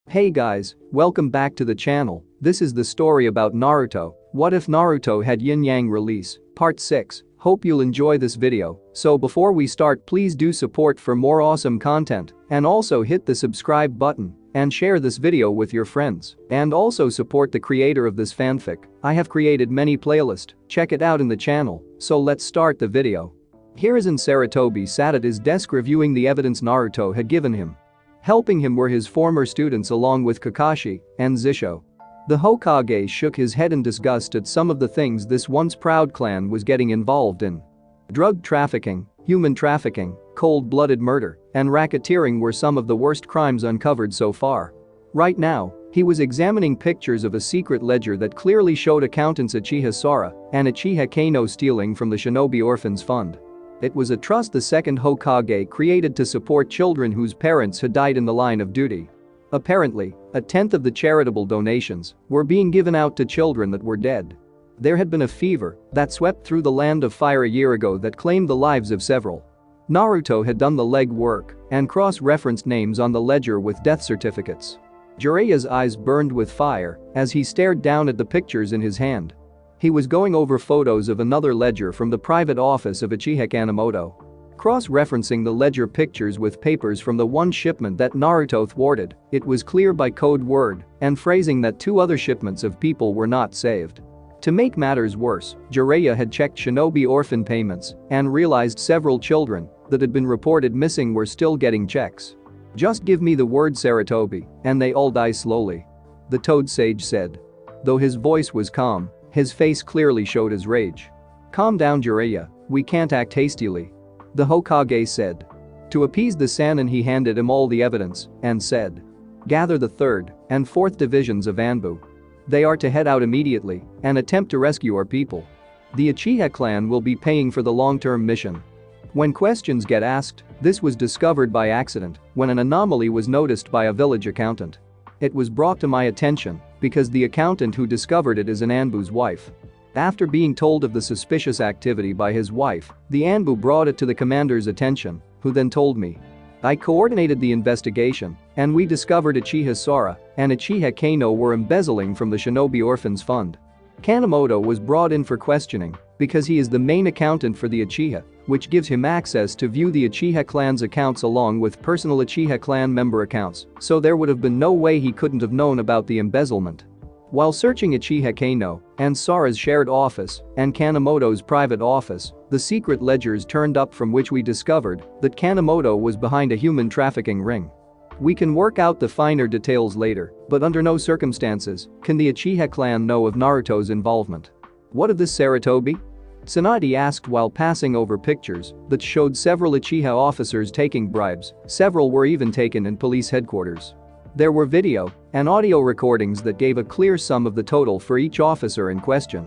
Hey guys, welcome back to the channel. This is the story about Naruto. What if Naruto had Yin-Yang release? Part 6. Hope you'll enjoy this video. So before we start, please do support for more awesome content and also hit the subscribe button and share this video with your friends. And also support the creator of this fanfic. I have created many playlists, check it out in the channel. So let's start the video. Here is Sarutobi sat at his desk reviewing the evidence Naruto had given him. Helping him were his former students along with Kakashi and Zisho. The Hokage shook his head in disgust at some of the things this once proud clan was getting involved in. Drug trafficking, human trafficking, cold-blooded murder, and racketeering were some of the worst crimes uncovered so far. Right now, he was examining pictures of a secret ledger that clearly showed accountants Uchiha Sora and Uchiha Kano stealing from the Shinobi Orphans Fund. It was a trust the second Hokage created to support children whose parents had died in the line of duty. Apparently, a tenth of the charitable donations were being given out to children that were dead. There had been a fever that swept through the land of fire a year ago that claimed the lives of several. Naruto had done the leg work and cross-referenced names on the ledger with death certificates. Jiraiya's eyes burned with fire as he stared down at the pictures in his hand. He was going over photos of another ledger from the private office of Uchiha Kanemoto. Cross-referencing the ledger pictures with papers from the one shipment that Naruto thwarted, it was clear by code word and phrasing that two other shipments of people were not saved. To make matters worse, Jiraiya had checked Shinobi orphan payments and realized several children that had been reported missing were still getting checks. "Just give me the word Sarutobi, and they all die slowly," the Toad Sage said. Though his voice was calm, his face clearly showed his rage. "Calm down, Jiraiya, we can't act hastily," the Hokage said. To appease the Sannin, he handed him all the evidence and said, "Gather the 3rd and 4th divisions of Anbu. They are to head out immediately and attempt to rescue our people. The Uchiha clan will be paying for the long-term mission." When questions get asked, this was discovered by accident when an anomaly was noticed by a village accountant. "It was brought to my attention because the accountant who discovered it is an Anbu's wife." After being told of the suspicious activity by his wife, the Anbu brought it to the commander's attention, who then told me. "I coordinated the investigation, and we discovered Uchiha Sora and Uchiha Kano were embezzling from the Shinobi Orphans Fund." Kanemoto was brought in for questioning because he is the main accountant for the Uchiha, which gives him access to view the Uchiha clan's accounts along with personal Uchiha clan member accounts, so there would have been no way he couldn't have known about the embezzlement. While searching Uchiha Kano and Sora's shared office and Kanemoto's private office, the secret ledgers turned up from which we discovered that Kanemoto was behind a human trafficking ring. We can work out the finer details later, but under no circumstances can the Uchiha clan know of Naruto's involvement. "What of this Sarutobi?" Tsunade asked while passing over pictures that showed several Uchiha officers taking bribes. Several were even taken in police headquarters. There were video and audio recordings that gave a clear sum of the total for each officer in question.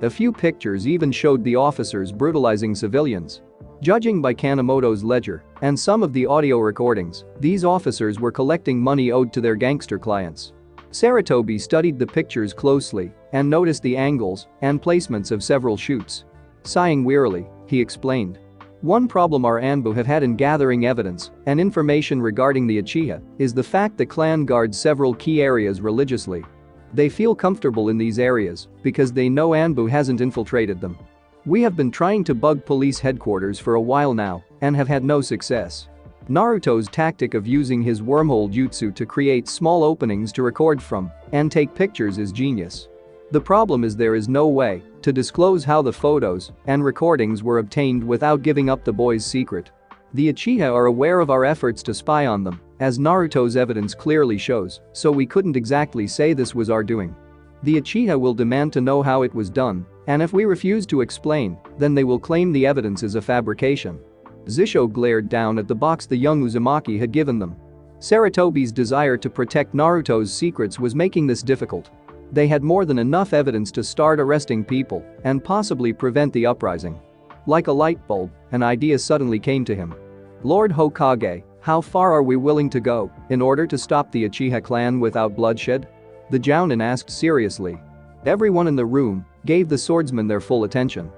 A few pictures even showed the officers brutalizing civilians. Judging by Kanemoto's ledger and some of the audio recordings, these officers were collecting money owed to their gangster clients. Sarutobi studied the pictures closely and noticed the angles and placements of several shoots. Sighing wearily, he explained. "One problem our Anbu have had in gathering evidence and information regarding the Uchiha is the fact the clan guards several key areas religiously. They feel comfortable in these areas because they know Anbu hasn't infiltrated them. We have been trying to bug police headquarters for a while now and have had no success." Naruto's tactic of using his wormhole jutsu to create small openings to record from and take pictures is genius. The problem is there is no way to disclose how the photos and recordings were obtained without giving up the boy's secret. The Uchiha are aware of our efforts to spy on them, as Naruto's evidence clearly shows, so we couldn't exactly say this was our doing. The Uchiha will demand to know how it was done, and if we refuse to explain, then they will claim the evidence is a fabrication. Zisho glared down at the box the young Uzumaki had given them. Sarutobi's desire to protect Naruto's secrets was making this difficult. They had more than enough evidence to start arresting people and possibly prevent the uprising. Like a light bulb, an idea suddenly came to him. "Lord Hokage, how far are we willing to go in order to stop the Uchiha clan without bloodshed?" the Jounin asked seriously. Everyone in the room gave the swordsman their full attention.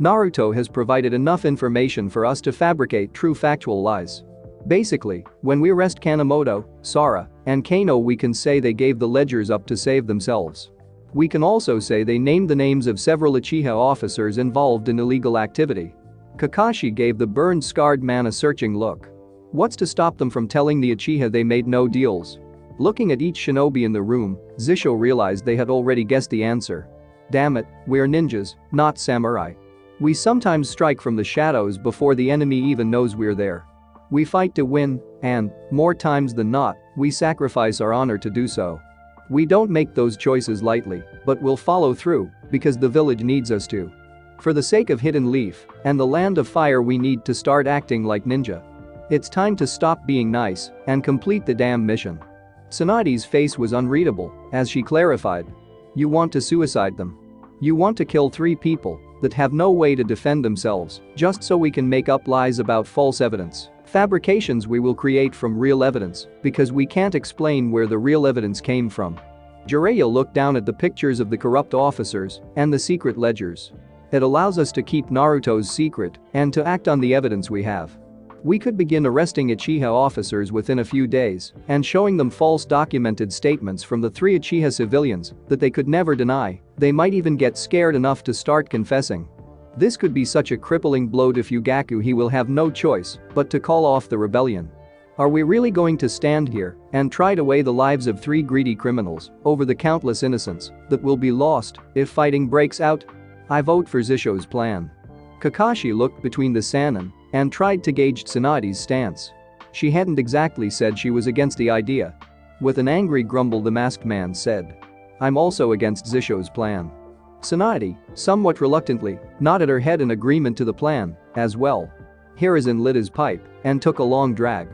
"Naruto has provided enough information for us to fabricate true factual lies. Basically, when we arrest Kanemoto, Sora, and Kano we can say they gave the ledgers up to save themselves. We can also say they named the names of several Uchiha officers involved in illegal activity. Kakashi gave the burned-scarred man a searching look. What's to stop them from telling the Uchiha they made no deals? Looking at each shinobi in the room, Zisho realized they had already guessed the answer. Damn it, we're ninjas, not samurai. We sometimes strike from the shadows before the enemy even knows we're there. We fight to win, and, more times than not, we sacrifice our honor to do so. We don't make those choices lightly, but we'll follow through, because the village needs us to. For the sake of Hidden Leaf and the Land of Fire we need to start acting like ninja. It's time to stop being nice and complete the damn mission. Tsunade's face was unreadable as she clarified. You want to suicide them. You want to kill 3 people that have no way to defend themselves just so we can make up lies about false evidence. Fabrications we will create from real evidence because we can't explain where the real evidence came from. Jiraiya looked down at the pictures of the corrupt officers and the secret ledgers. It allows us to keep Naruto's secret and to act on the evidence we have. We could begin arresting Uchiha officers within a few days and showing them false documented statements from the 3 Uchiha civilians that they could never deny. They might even get scared enough to start confessing. This could be such a crippling blow to Fugaku he will have no choice but to call off the rebellion. Are we really going to stand here and try to weigh the lives of 3 greedy criminals over the countless innocents that will be lost if fighting breaks out? I vote for Zisho's plan. Kakashi looked between the Sannin and tried to gauge Tsunade's stance. She hadn't exactly said she was against the idea. With an angry grumble the masked man said, I'm also against Zisho's plan. Tsunade, somewhat reluctantly, nodded her head in agreement to the plan, as well. Hiruzen lit his pipe and took a long drag.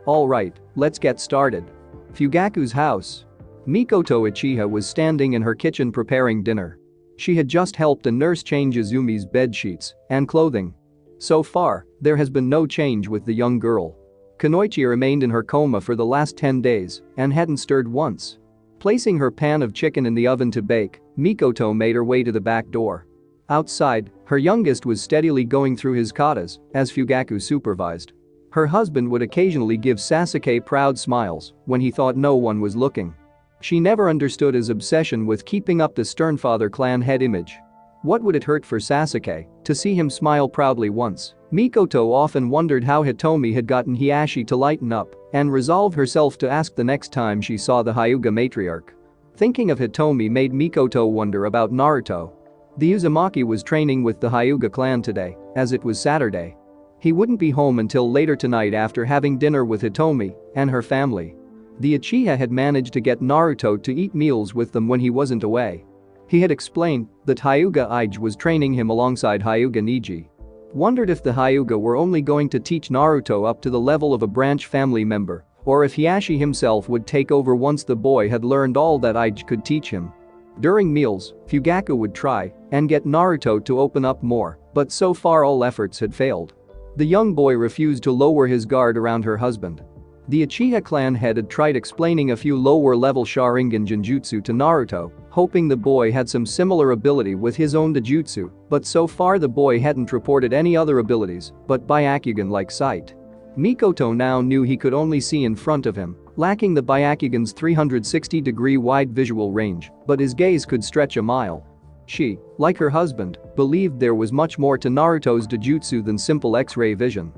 Alright, let's get started. Fugaku's house. Mikoto Uchiha was standing in her kitchen preparing dinner. She had just helped a nurse change Izumi's bedsheets and clothing. So far, there has been no change with the young girl. Kunoichi remained in her coma for the last 10 days and hadn't stirred once. Placing her pan of chicken in the oven to bake, Mikoto made her way to the back door. Outside, her youngest was steadily going through his katas as Fugaku supervised. Her husband would occasionally give Sasuke proud smiles when he thought no one was looking. She never understood his obsession with keeping up the Sternfather clan head image. What would it hurt for Sasuke to see him smile proudly once? Mikoto often wondered how Hitomi had gotten Hiashi to lighten up and resolve herself to ask the next time she saw the Hyuga matriarch. Thinking of Hitomi made Mikoto wonder about Naruto. The Uzumaki was training with the Hyuga clan today, as it was Saturday. He wouldn't be home until later tonight after having dinner with Hitomi and her family. The Uchiha had managed to get Naruto to eat meals with them when he wasn't away. He had explained that Hyuga Ige was training him alongside Hyuga Neji. Wondered if the Hyuga were only going to teach Naruto up to the level of a branch family member, or if Hiashi himself would take over once the boy had learned all that Ige could teach him. During meals, Fugaku would try and get Naruto to open up more, but so far all efforts had failed. The young boy refused to lower his guard around her husband. The Uchiha clan head had tried explaining a few lower-level Sharingan Genjutsu to Naruto, hoping the boy had some similar ability with his own Dojutsu, but so far the boy hadn't reported any other abilities but Byakugan-like sight. Mikoto now knew he could only see in front of him, lacking the Byakugan's 360-degree wide visual range, but his gaze could stretch a mile. She, like her husband, believed there was much more to Naruto's Dojutsu than simple X-ray vision.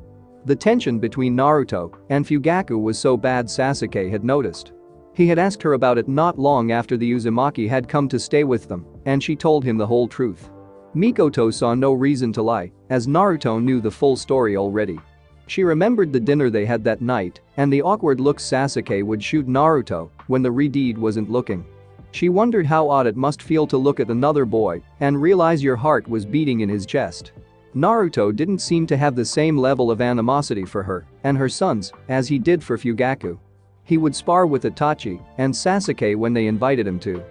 The tension between Naruto and Fugaku was so bad Sasuke had noticed. He had asked her about it not long after the Uzumaki had come to stay with them, and she told him the whole truth. Mikoto saw no reason to lie, as Naruto knew the full story already. She remembered the dinner they had that night and the awkward looks Sasuke would shoot Naruto when the Redeed wasn't looking. She wondered how odd it must feel to look at another boy and realize your heart was beating in his chest. Naruto didn't seem to have the same level of animosity for her and her sons as he did for Fugaku. He would spar with Itachi and Sasuke when they invited him to.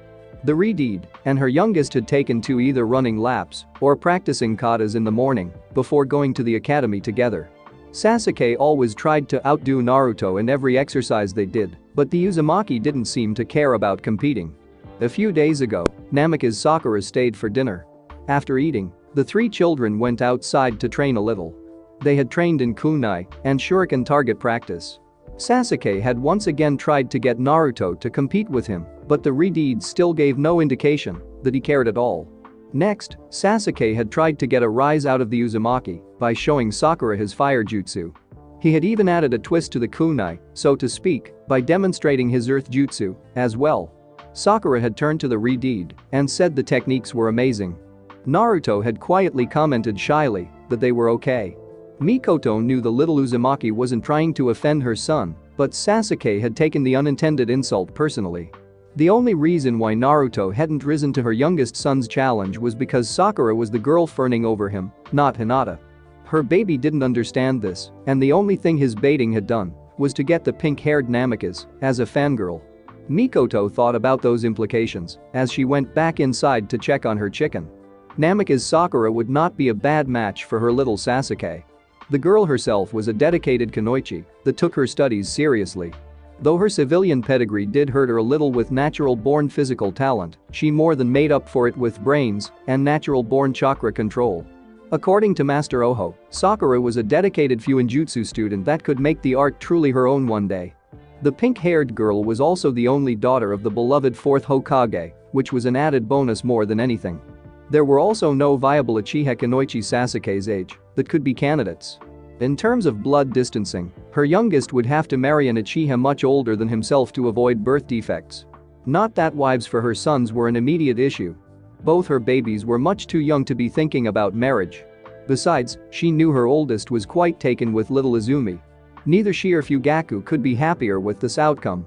The Redeed and her youngest had taken to either running laps or practicing katas in the morning before going to the academy together. Sasuke always tried to outdo Naruto in every exercise they did, but the Uzumaki didn't seem to care about competing. A few days ago, Namikaze Sakura stayed for dinner. After eating, the 3 children went outside to train a little. They had trained in kunai and shuriken target practice. Sasuke had once again tried to get Naruto to compete with him, but the redeed still gave no indication that he cared at all. Next, Sasuke had tried to get a rise out of the Uzumaki by showing Sakura his fire jutsu. He had even added a twist to the kunai, so to speak, by demonstrating his earth jutsu as well. Sakura had turned to the redeed and said the techniques were amazing. Naruto had quietly commented shyly that they were okay. Mikoto knew the little Uzumaki wasn't trying to offend her son, but Sasuke had taken the unintended insult personally. The only reason why Naruto hadn't risen to her youngest son's challenge was because Sakura was the girl fawning over him, not Hinata. Her baby didn't understand this, and the only thing his baiting had done was to get the pink-haired Namikaze as a fangirl. Mikoto thought about those implications as she went back inside to check on her chicken. Namikaze Sakura would not be a bad match for her little Sasuke. The girl herself was a dedicated kunoichi that took her studies seriously. Though her civilian pedigree did hurt her a little with natural-born physical talent, she more than made up for it with brains and natural-born chakra control. According to Master Oho, Sakura was a dedicated Fuinjutsu student that could make the art truly her own one day. The pink-haired girl was also the only daughter of the beloved 4th Hokage, which was an added bonus more than anything. There were also no viable Uchiha kunoichi Sasuke's age that could be candidates. In terms of blood distancing, her youngest would have to marry an Uchiha much older than himself to avoid birth defects. Not that wives for her sons were an immediate issue. Both her babies were much too young to be thinking about marriage. Besides, she knew her oldest was quite taken with little Izumi. Neither she or Fugaku could be happier with this outcome.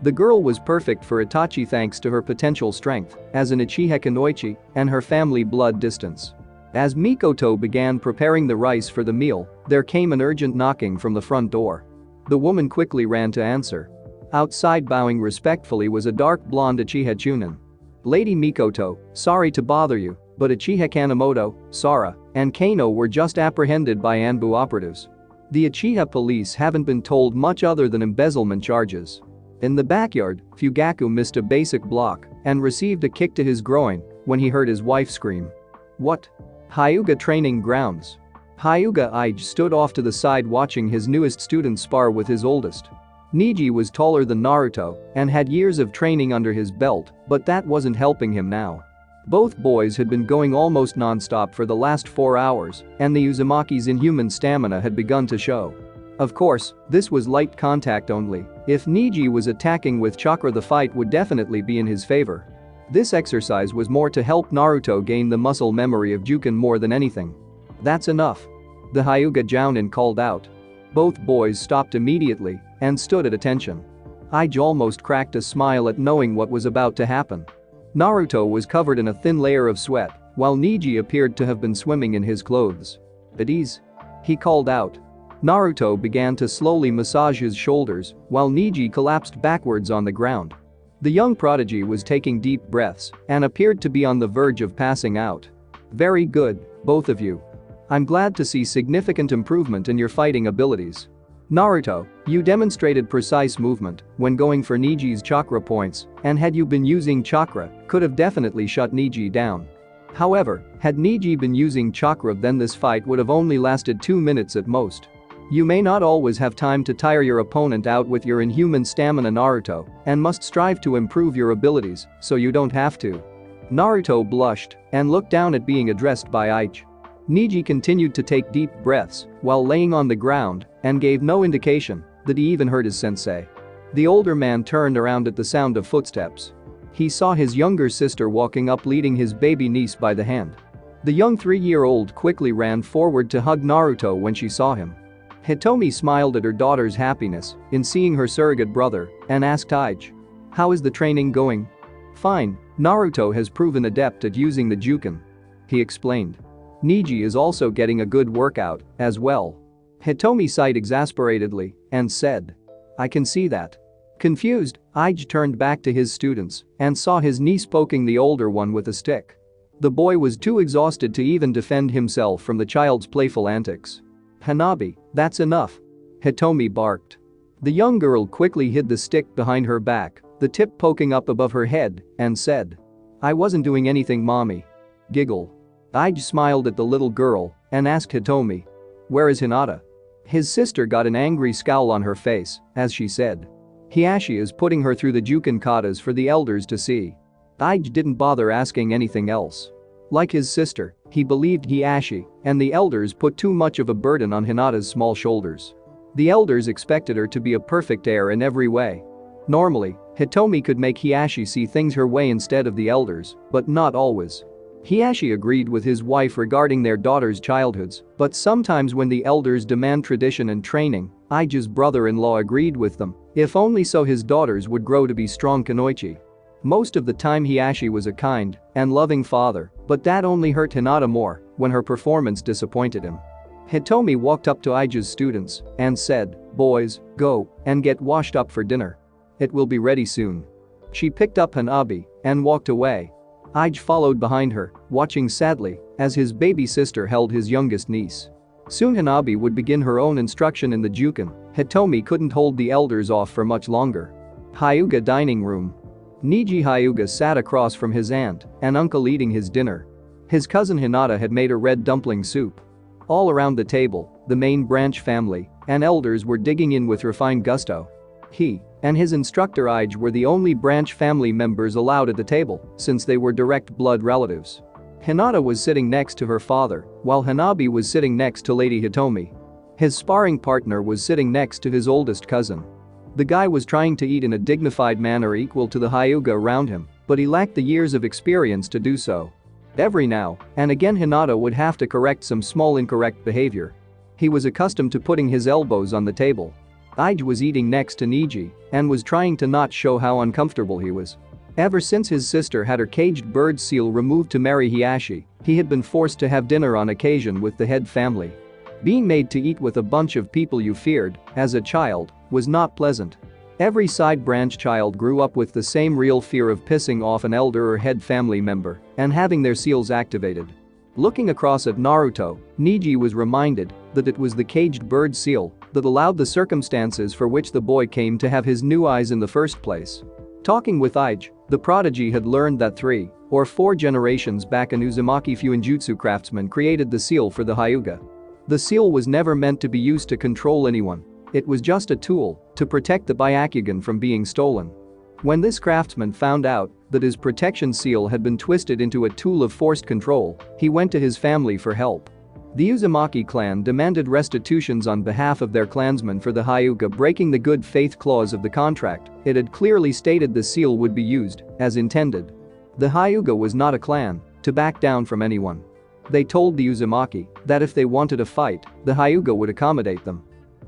The girl was perfect for Itachi thanks to her potential strength as an Uchiha kunoichi and her family blood distance. As Mikoto began preparing the rice for the meal, there came an urgent knocking from the front door. The woman quickly ran to answer. Outside bowing respectfully was a dark blonde Uchiha Chunin. Lady Mikoto, sorry to bother you, but Uchiha Kanemoto, Sara, and Kano were just apprehended by Anbu operatives. The Uchiha police haven't been told much other than embezzlement charges. In the backyard, Fugaku missed a basic block and received a kick to his groin when he heard his wife scream. What? Hyuga training grounds. Hyuga Ige stood off to the side watching his newest student spar with his oldest. Neji was taller than Naruto and had years of training under his belt, but that wasn't helping him now. Both boys had been going almost non-stop for the last 4 hours, and the Uzumaki's inhuman stamina had begun to show. Of course, this was light contact only. If Neji was attacking with chakra, the fight would definitely be in his favor. This exercise was more to help Naruto gain the muscle memory of Juken more than anything. That's enough. The Hyuga Jounin called out. Both boys stopped immediately and stood at attention. Ige almost cracked a smile at knowing what was about to happen. Naruto was covered in a thin layer of sweat, while Neji appeared to have been swimming in his clothes. At ease. He called out. Naruto began to slowly massage his shoulders while Neji collapsed backwards on the ground. The young prodigy was taking deep breaths and appeared to be on the verge of passing out. Very good, both of you. I'm glad to see significant improvement in your fighting abilities. Naruto, you demonstrated precise movement when going for Neji's chakra points, and had you been using chakra, could have definitely shut Neji down. However, had Neji been using chakra, then this fight would have only lasted 2 minutes at most. You may not always have time to tire your opponent out with your inhuman stamina, Naruto, and must strive to improve your abilities so you don't have to. Naruto blushed and looked down at being addressed by Ige. Neji continued to take deep breaths while laying on the ground and gave no indication that he even heard his sensei. The older man turned around at the sound of footsteps. He saw his younger sister walking up leading his baby niece by the hand. The young 3-year-old quickly ran forward to hug Naruto when she saw him. Hitomi smiled at her daughter's happiness in seeing her surrogate brother and asked Ige, "How is the training going?" "Fine, Naruto has proven adept at using the Juken," he explained. "Neji is also getting a good workout as well." Hitomi sighed exasperatedly and said, "I can see that." Confused, Ige turned back to his students and saw his niece poking the older one with a stick. The boy was too exhausted to even defend himself from the child's playful antics. "Hanabi, that's enough," Hitomi barked. The young girl quickly hid the stick behind her back, the tip poking up above her head, and said, "I wasn't doing anything, mommy." Giggle. Ige smiled at the little girl and asked Hitomi, "Where is Hinata?" His sister got an angry scowl on her face as she said, "Hiashi is putting her through the Jukin katas for the elders to see." Ige didn't bother asking anything else. Like his sister, he believed Hiashi and the elders put too much of a burden on Hinata's small shoulders. The elders expected her to be a perfect heir in every way. Normally, Hitomi could make Hiashi see things her way instead of the elders, but not always. Hiashi agreed with his wife regarding their daughters' childhoods, but sometimes when the elders demand tradition and training, Ige's brother-in-law agreed with them, if only so his daughters would grow to be strong kunoichi. Most of the time Hiashi was a kind and loving father, but that only hurt Hinata more when her performance disappointed him. Hitomi walked up to Ige's students and said, "Boys, go and get washed up for dinner. It will be ready soon." She picked up Hanabi and walked away. Ige followed behind her, watching sadly as his baby sister held his youngest niece. Soon Hanabi would begin her own instruction in the Jukin. Hitomi couldn't hold the elders off for much longer. Hyuga dining room. Niji Hyuga sat across from his aunt and uncle eating his dinner. His cousin Hinata had made a red dumpling soup. All around the table, the main branch family and elders were digging in with refined gusto. He and his instructor Ige were the only branch family members allowed at the table since they were direct blood relatives. Hinata was sitting next to her father, while Hanabi was sitting next to Lady Hitomi. His sparring partner was sitting next to his oldest cousin. The guy was trying to eat in a dignified manner equal to the Hyuga around him, but he lacked the years of experience to do so. Every now and again Hinata would have to correct some small incorrect behavior. He was accustomed to putting his elbows on the table. Ige was eating next to Niji and was trying to not show how uncomfortable he was. Ever since his sister had her caged bird seal removed to marry Hiashi, he had been forced to have dinner on occasion with the head family. Being made to eat with a bunch of people you feared, as a child, was not pleasant. Every side branch child grew up with the same real fear of pissing off an elder or head family member and having their seals activated. Looking across at Naruto, Niji was reminded that it was the caged bird seal that allowed the circumstances for which the boy came to have his new eyes in the first place. Talking with Ige, the prodigy had learned that 3 or 4 generations back an Uzumaki Fuinjutsu craftsman created the seal for the Hyuga. The seal was never meant to be used to control anyone. It was just a tool to protect the Byakugan from being stolen. When this craftsman found out that his protection seal had been twisted into a tool of forced control, he went to his family for help. The Uzumaki clan demanded restitutions on behalf of their clansmen for the Hyuga breaking the good faith clause of the contract. It had clearly stated the seal would be used as intended. The Hyuga was not a clan to back down from anyone. They told the Uzumaki that if they wanted a fight, the Hyuga would accommodate them.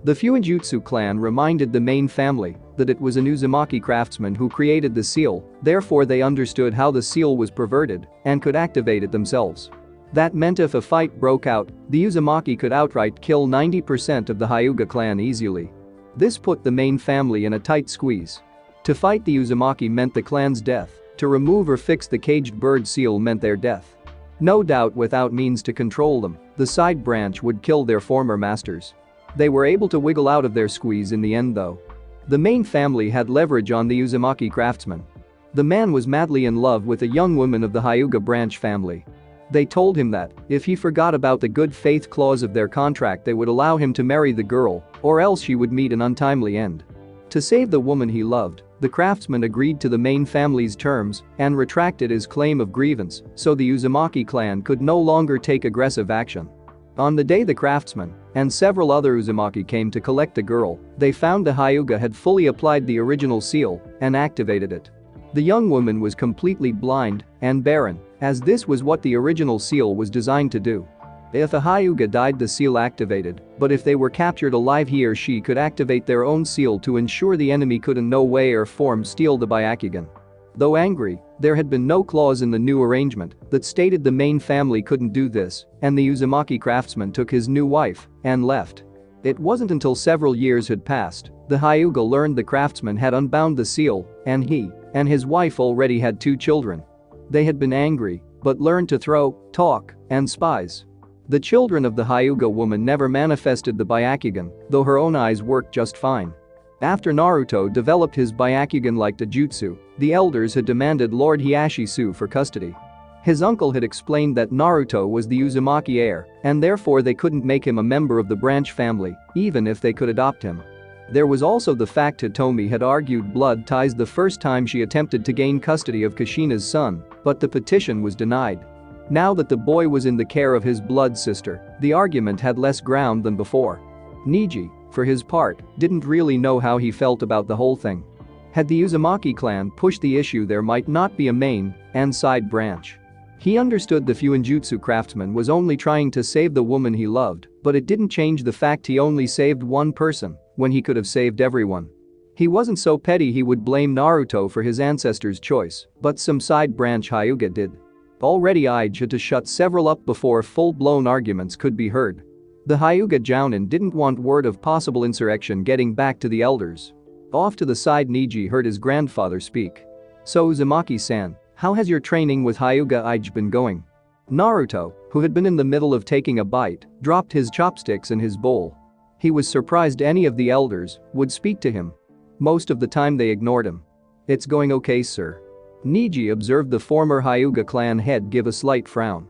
The Fuinjutsu clan reminded the main family that it was an Uzumaki craftsman who created the seal, therefore they understood how the seal was perverted and could activate it themselves. That meant if a fight broke out, the Uzumaki could outright kill 90% of the Hyuga clan easily. This put the main family in a tight squeeze. To fight the Uzumaki meant the clan's death, to remove or fix the caged bird seal meant their death. No doubt without means to control them, the side branch would kill their former masters. They were able to wiggle out of their squeeze in the end though. The main family had leverage on the Uzumaki craftsman. The man was madly in love with a young woman of the Hyuga branch family. They told him that, if he forgot about the good faith clause of their contract they would allow him to marry the girl, or else she would meet an untimely end. To save the woman he loved, the craftsman agreed to the main family's terms and retracted his claim of grievance so the Uzumaki clan could no longer take aggressive action. On the day the craftsman and several other Uzumaki came to collect the girl, they found the Hyuga had fully applied the original seal and activated it. The young woman was completely blind and barren, as this was what the original seal was designed to do. If a Hyuga died, the seal activated, but if they were captured alive he or she could activate their own seal to ensure the enemy could in no way or form steal the Byakugan. Though angry, there had been no clause in the new arrangement that stated the main family couldn't do this, and the Uzumaki craftsman took his new wife and left. It wasn't until several years had passed, the Hyuga learned the craftsman had unbound the seal, and he and his wife already had 2 children. They had been angry, but learned to throw, talk, and spies. The children of the Hyuga woman never manifested the Byakugan, though her own eyes worked just fine. After Naruto developed his Byakugan like Jutsu, the elders had demanded Lord Hiashisu for custody. His uncle had explained that Naruto was the Uzumaki heir, and therefore they couldn't make him a member of the branch family, even if they could adopt him. There was also the fact Hitomi had argued blood ties the first time she attempted to gain custody of Kushina's son, but the petition was denied. Now that the boy was in the care of his blood sister, the argument had less ground than before. Neji, for his part, didn't really know how he felt about the whole thing. Had the Uzumaki clan pushed the issue, there might not be a main and side branch. He understood the Fuinjutsu craftsman was only trying to save the woman he loved, but it didn't change the fact he only saved one person when he could have saved everyone. He wasn't so petty he would blame Naruto for his ancestor's choice, but some side branch Hyuga did. Already Ige had to shut several up before full-blown arguments could be heard. The Hyuga Jounin didn't want word of possible insurrection getting back to the elders. Off to the side, Neji heard his grandfather speak. "So Uzumaki-san, how has your training with Hyuga Ige been going?" Naruto, who had been in the middle of taking a bite, dropped his chopsticks in his bowl. He was surprised any of the elders would speak to him. Most of the time they ignored him. "It's going okay, sir." Neji observed the former Hyuga clan head give a slight frown.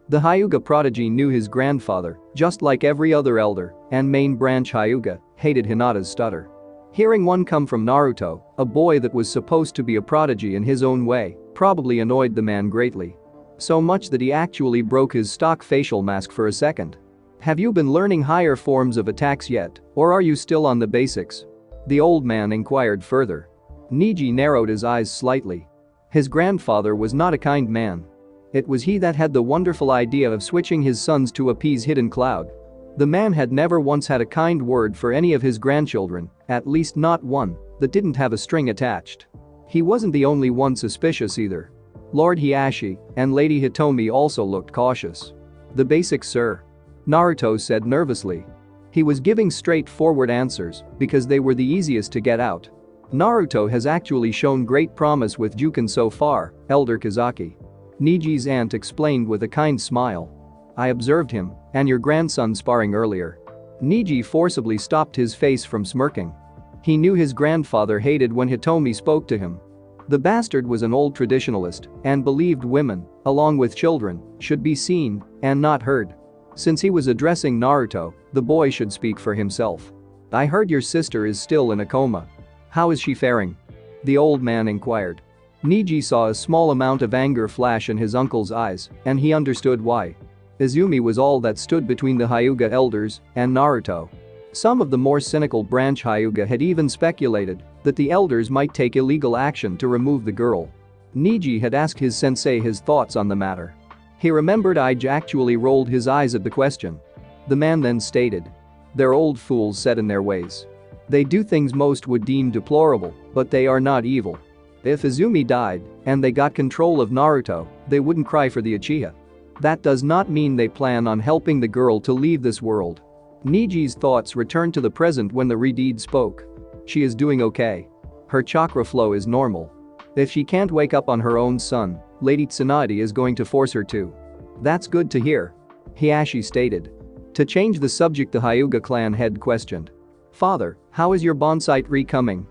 The Hyuga prodigy knew his grandfather, just like every other elder, and main branch Hyuga hated Hinata's stutter. Hearing one come from Naruto, a boy that was supposed to be a prodigy in his own way, probably annoyed the man greatly. So much that he actually broke his stock facial mask for a second. "Have you been learning higher forms of attacks yet, or are you still on the basics?" the old man inquired further. Neji narrowed his eyes slightly. His grandfather was not a kind man. It was he that had the wonderful idea of switching his sons to appease Hidden Cloud. The man had never once had a kind word for any of his grandchildren, at least not one that didn't have a string attached. He wasn't the only one suspicious either. Lord Hiashi and Lady Hitomi also looked cautious. "The basics, sir," Naruto said nervously. He was giving straightforward answers because they were the easiest to get out. Naruto has actually shown great promise with Juken so far, Elder Kazaki. Neji's aunt explained with a kind smile. "I observed him and your grandson sparring earlier." Neji forcibly stopped his face from smirking. He knew his grandfather hated when Hitomi spoke to him. The bastard was an old traditionalist and believed women, along with children, should be seen and not heard. Since he was addressing Naruto, the boy should speak for himself. "I heard your sister is still in a coma. How is she faring?" the old man inquired. Neji saw a small amount of anger flash in his uncle's eyes, and he understood why. Izumi was all that stood between the Hyuga elders and Naruto. Some of the more cynical branch Hyuga had even speculated that the elders might take illegal action to remove the girl. Neji had asked his sensei his thoughts on the matter. He remembered Ige actually rolled his eyes at the question. The man then stated, "They're old fools set in their ways. They do things most would deem deplorable, but they are not evil. If Izumi died and they got control of Naruto, they wouldn't cry for the Uchiha. That does not mean they plan on helping the girl to leave this world." Neji's thoughts returned to the present when the Redeed spoke. "She is doing okay. Her chakra flow is normal. If she can't wake up on her own son, Lady Tsunade is going to force her to." "That's good to hear," Hiashi stated. To change the subject, the Hyuga clan head questioned, "Father, how is your bonsai tree coming?"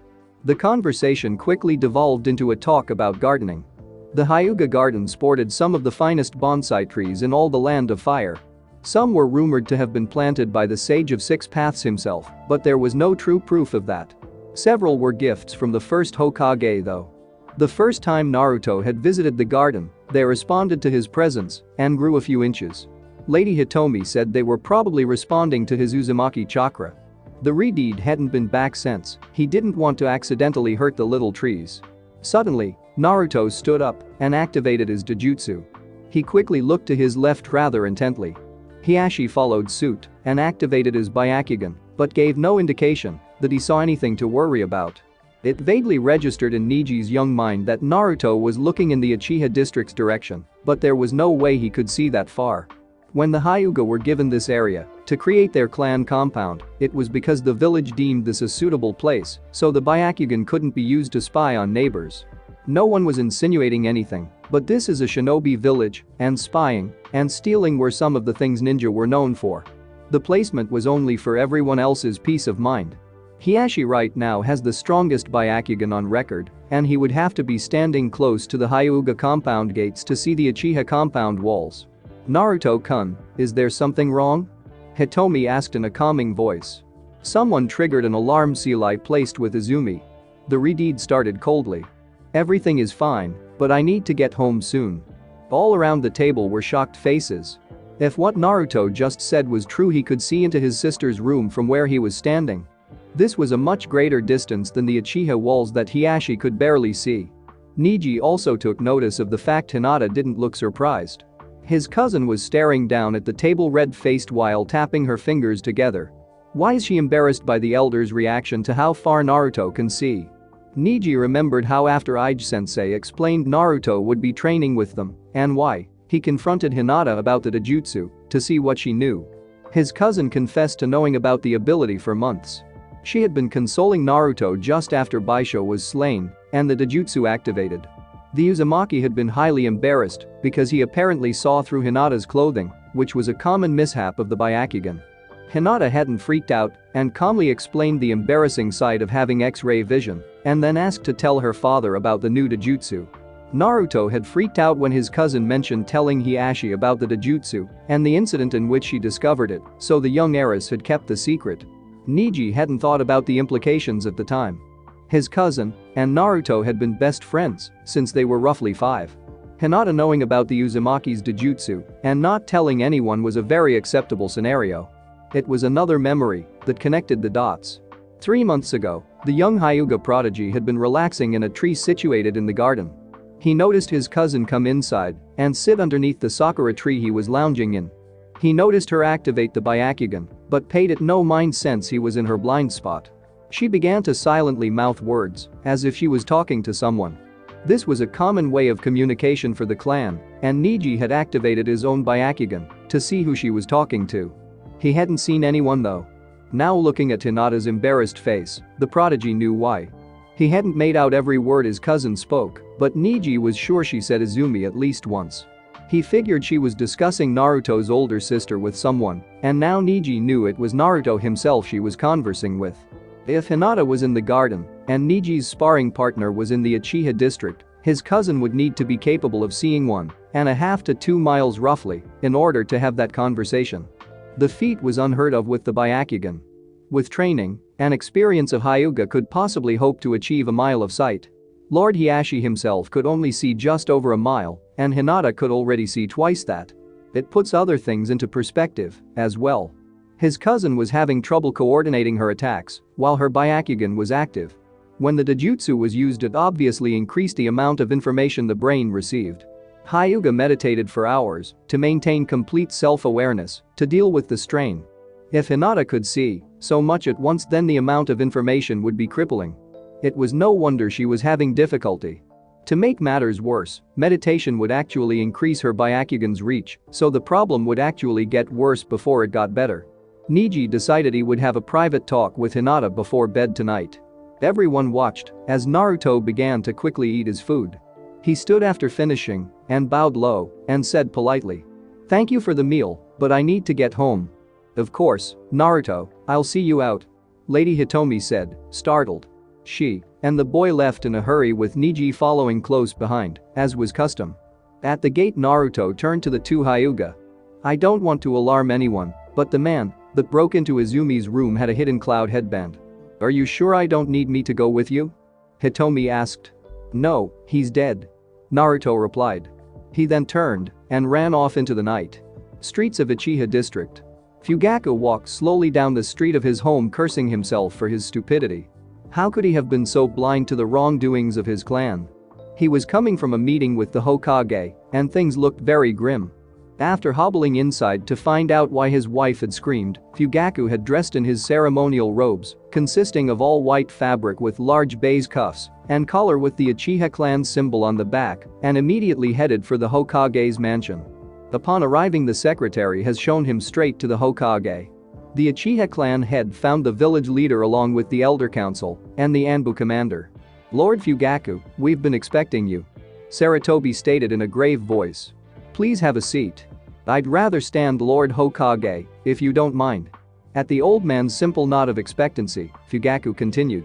The conversation quickly devolved into a talk about gardening. The Hyuga garden sported some of the finest bonsai trees in all the Land of Fire. Some were rumored to have been planted by the Sage of Six Paths himself, but there was no true proof of that. Several were gifts from the first Hokage though. The first time Naruto had visited the garden, they responded to his presence and grew a few inches. Lady Hitomi said they were probably responding to his Uzumaki chakra. The Redeed hadn't been back since he didn't want to accidentally hurt the little trees. Suddenly, Naruto stood up and activated his Dojutsu. He quickly looked to his left rather intently. Hiashi followed suit and activated his Byakugan, but gave no indication that he saw anything to worry about. It vaguely registered in Neji's young mind that Naruto was looking in the Uchiha district's direction, but there was no way he could see that far. When the Hyuga were given this area to create their clan compound, it was because the village deemed this a suitable place, so the Byakugan couldn't be used to spy on neighbors. No one was insinuating anything, but this is a shinobi village, and spying and stealing were some of the things ninja were known for. The placement was only for everyone else's peace of mind. Hiashi right now has the strongest Byakugan on record and he would have to be standing close to the Hyuga compound gates to see the Uchiha compound walls. "Naruto-kun, is there something wrong?" Hitomi asked in a calming voice. Someone triggered an alarm seal I placed with Izumi. The redeed started coldly. "Everything is fine, but I need to get home soon." All around the table were shocked faces. If what Naruto just said was true, he could see into his sister's room from where he was standing. This was a much greater distance than the Uchiha walls that Hiashi could barely see. Niji also took notice of the fact Hinata didn't look surprised. His cousin was staring down at the table red-faced while tapping her fingers together. Why is she embarrassed by the elder's reaction to how far Naruto can see? Niji remembered how after Ige-sensei explained Naruto would be training with them, and why, he confronted Hinata about the Dojutsu to see what she knew. His cousin confessed to knowing about the ability for months. She had been consoling Naruto just after Baisho was slain and the Dojutsu activated. The Uzumaki had been highly embarrassed because he apparently saw through Hinata's clothing, which was a common mishap of the Byakugan. Hinata hadn't freaked out and calmly explained the embarrassing side of having X-ray vision and then asked to tell her father about the new Dojutsu. Naruto had freaked out when his cousin mentioned telling Hiashi about the Dojutsu and the incident in which she discovered it, so the young heiress had kept the secret. Niji hadn't thought about the implications at the time. His cousin and Naruto had been best friends since they were roughly 5. Hinata knowing about the Uzumaki's Dojutsu and not telling anyone was a very acceptable scenario. It was another memory that connected the dots. 3 months ago, the young Hyuga prodigy had been relaxing in a tree situated in the garden. He noticed his cousin come inside and sit underneath the sakura tree he was lounging in. He noticed her activate the Byakugan, but paid it no mind since he was in her blind spot. She began to silently mouth words, as if she was talking to someone. This was a common way of communication for the clan, and Niji had activated his own Byakugan to see who she was talking to. He hadn't seen anyone though. Now looking at Hinata's embarrassed face, the prodigy knew why. He hadn't made out every word his cousin spoke, but Niji was sure she said Izumi at least once. He figured she was discussing Naruto's older sister with someone, and now Niji knew it was Naruto himself she was conversing with. If Hinata was in the garden and Niji's sparring partner was in the Uchiha district, his cousin would need to be capable of seeing 1.5 to 2 miles roughly in order to have that conversation. The feat was unheard of with the Byakugan. With training, an experience of Hyuga could possibly hope to achieve a mile of sight. Lord Hiashi himself could only see just over a mile, and Hinata could already see twice that. It puts other things into perspective, as well. His cousin was having trouble coordinating her attacks, while her Byakugan was active. When the Dojutsu was used, it obviously increased the amount of information the brain received. Hyuga meditated for hours to maintain complete self-awareness to deal with the strain. If Hinata could see so much at once, then the amount of information would be crippling. It was no wonder she was having difficulty. To make matters worse, meditation would actually increase her Byakugan's reach, so the problem would actually get worse before it got better. Niji decided he would have a private talk with Hinata before bed tonight. Everyone watched as Naruto began to quickly eat his food. He stood after finishing and bowed low and said politely, "Thank you for the meal, but I need to get home." "Of course, Naruto, I'll see you out," Lady Hitomi said, startled. She and the boy left in a hurry with Niji following close behind, as was custom. At the gate, Naruto turned to the 2 Hyuga. "I don't want to alarm anyone, but the man that broke into Izumi's room had a hidden cloud headband. Are you sure I don't need me to go with you?" Hitomi asked. "No, he's dead," Naruto replied. He then turned and ran off into the night. Streets of Uchiha district. Fugaku walked slowly down the street of his home, cursing himself for his stupidity. How could he have been so blind to the wrongdoings of his clan? He was coming from a meeting with the Hokage, and things looked very grim. After hobbling inside to find out why his wife had screamed, Fugaku had dressed in his ceremonial robes, consisting of all white fabric with large baize cuffs and collar with the Uchiha clan symbol on the back, and immediately headed for the Hokage's mansion. Upon arriving, the secretary has shown him straight to the Hokage. The Uchiha clan head found the village leader along with the elder council and the Anbu commander. "Lord Fugaku, we've been expecting you," Saratobi stated in a grave voice. "Please have a seat. I'd rather stand, Lord Hokage, if you don't mind." At the old man's simple nod of expectancy, Fugaku continued.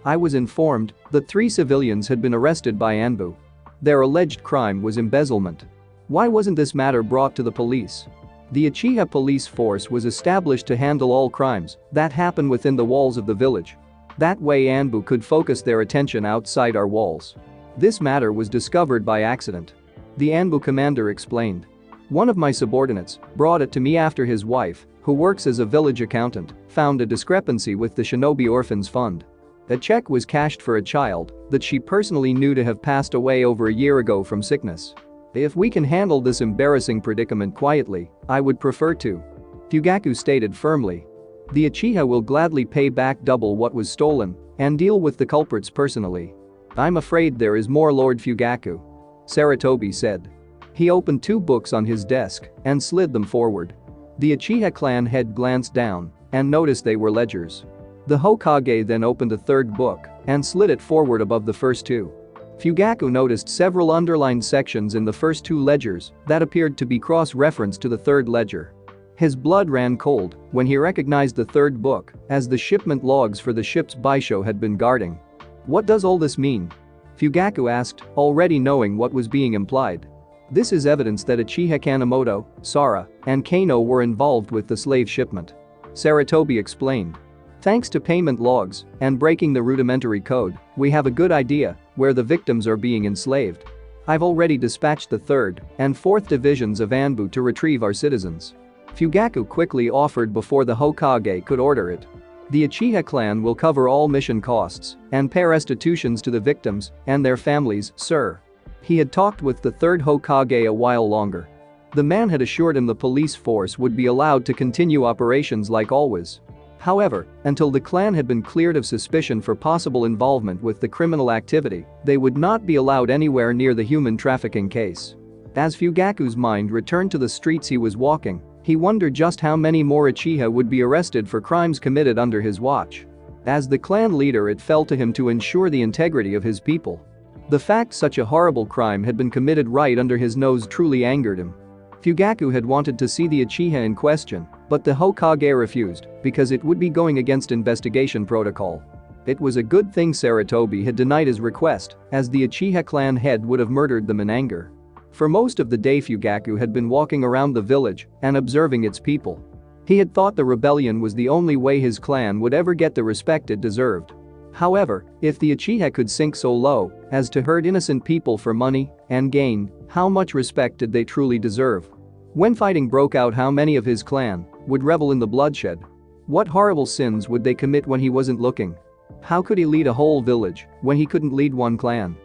I was informed that 3 civilians had been arrested by Anbu. Their alleged crime was embezzlement. Why wasn't this matter brought to the police? The Uchiha police force was established to handle all crimes that happen within the walls of the village. That way Anbu could focus their attention outside our walls. This matter was discovered by accident. The Anbu commander explained. One of my subordinates brought it to me after his wife, who works as a village accountant, found a discrepancy with the Shinobi Orphans Fund. A check was cashed for a child that she personally knew to have passed away over a year ago from sickness. If we can handle this embarrassing predicament quietly, I would prefer to. Fugaku stated firmly. The Uchiha will gladly pay back double what was stolen and deal with the culprits personally. I'm afraid there is more, Lord Fugaku. Sarutobi said. He opened 2 books on his desk and slid them forward. The Uchiha clan head glanced down and noticed they were ledgers. The Hokage then opened a 3rd book and slid it forward above the first 2. Fugaku noticed several underlined sections in the first 2 ledgers that appeared to be cross-referenced to the 3rd ledger. His blood ran cold when he recognized the 3rd book as the shipment logs for the ship's Baisho had been guarding. What does all this mean? Fugaku asked, already knowing what was being implied. This is evidence that Uchiha Kanemoto, Sara, and Kano were involved with the slave shipment. Sarutobi explained. Thanks to payment logs and breaking the rudimentary code, we have a good idea where the victims are being enslaved. I've already dispatched the 3rd and 4th divisions of Anbu to retrieve our citizens. Fugaku quickly offered before the Hokage could order it. The Uchiha clan will cover all mission costs and pay restitutions to the victims and their families, sir. He had talked with the 3rd Hokage a while longer. The man had assured him the police force would be allowed to continue operations like always. However, until the clan had been cleared of suspicion for possible involvement with the criminal activity, they would not be allowed anywhere near the human trafficking case. As Fugaku's mind returned to the streets he was walking, he wondered just how many more Uchiha would be arrested for crimes committed under his watch. As the clan leader, it fell to him to ensure the integrity of his people. The fact such a horrible crime had been committed right under his nose truly angered him. Fugaku had wanted to see the Uchiha in question, but the Hokage refused because it would be going against investigation protocol. It was a good thing Sarutobi had denied his request, as the Uchiha clan head would have murdered them in anger. For most of the day Fugaku had been walking around the village and observing its people. He had thought the rebellion was the only way his clan would ever get the respect it deserved. However, if the Uchiha could sink so low as to hurt innocent people for money and gain, how much respect did they truly deserve? When fighting broke out, how many of his clan would revel in the bloodshed? What horrible sins would they commit when he wasn't looking? How could he lead a whole village when he couldn't lead one clan?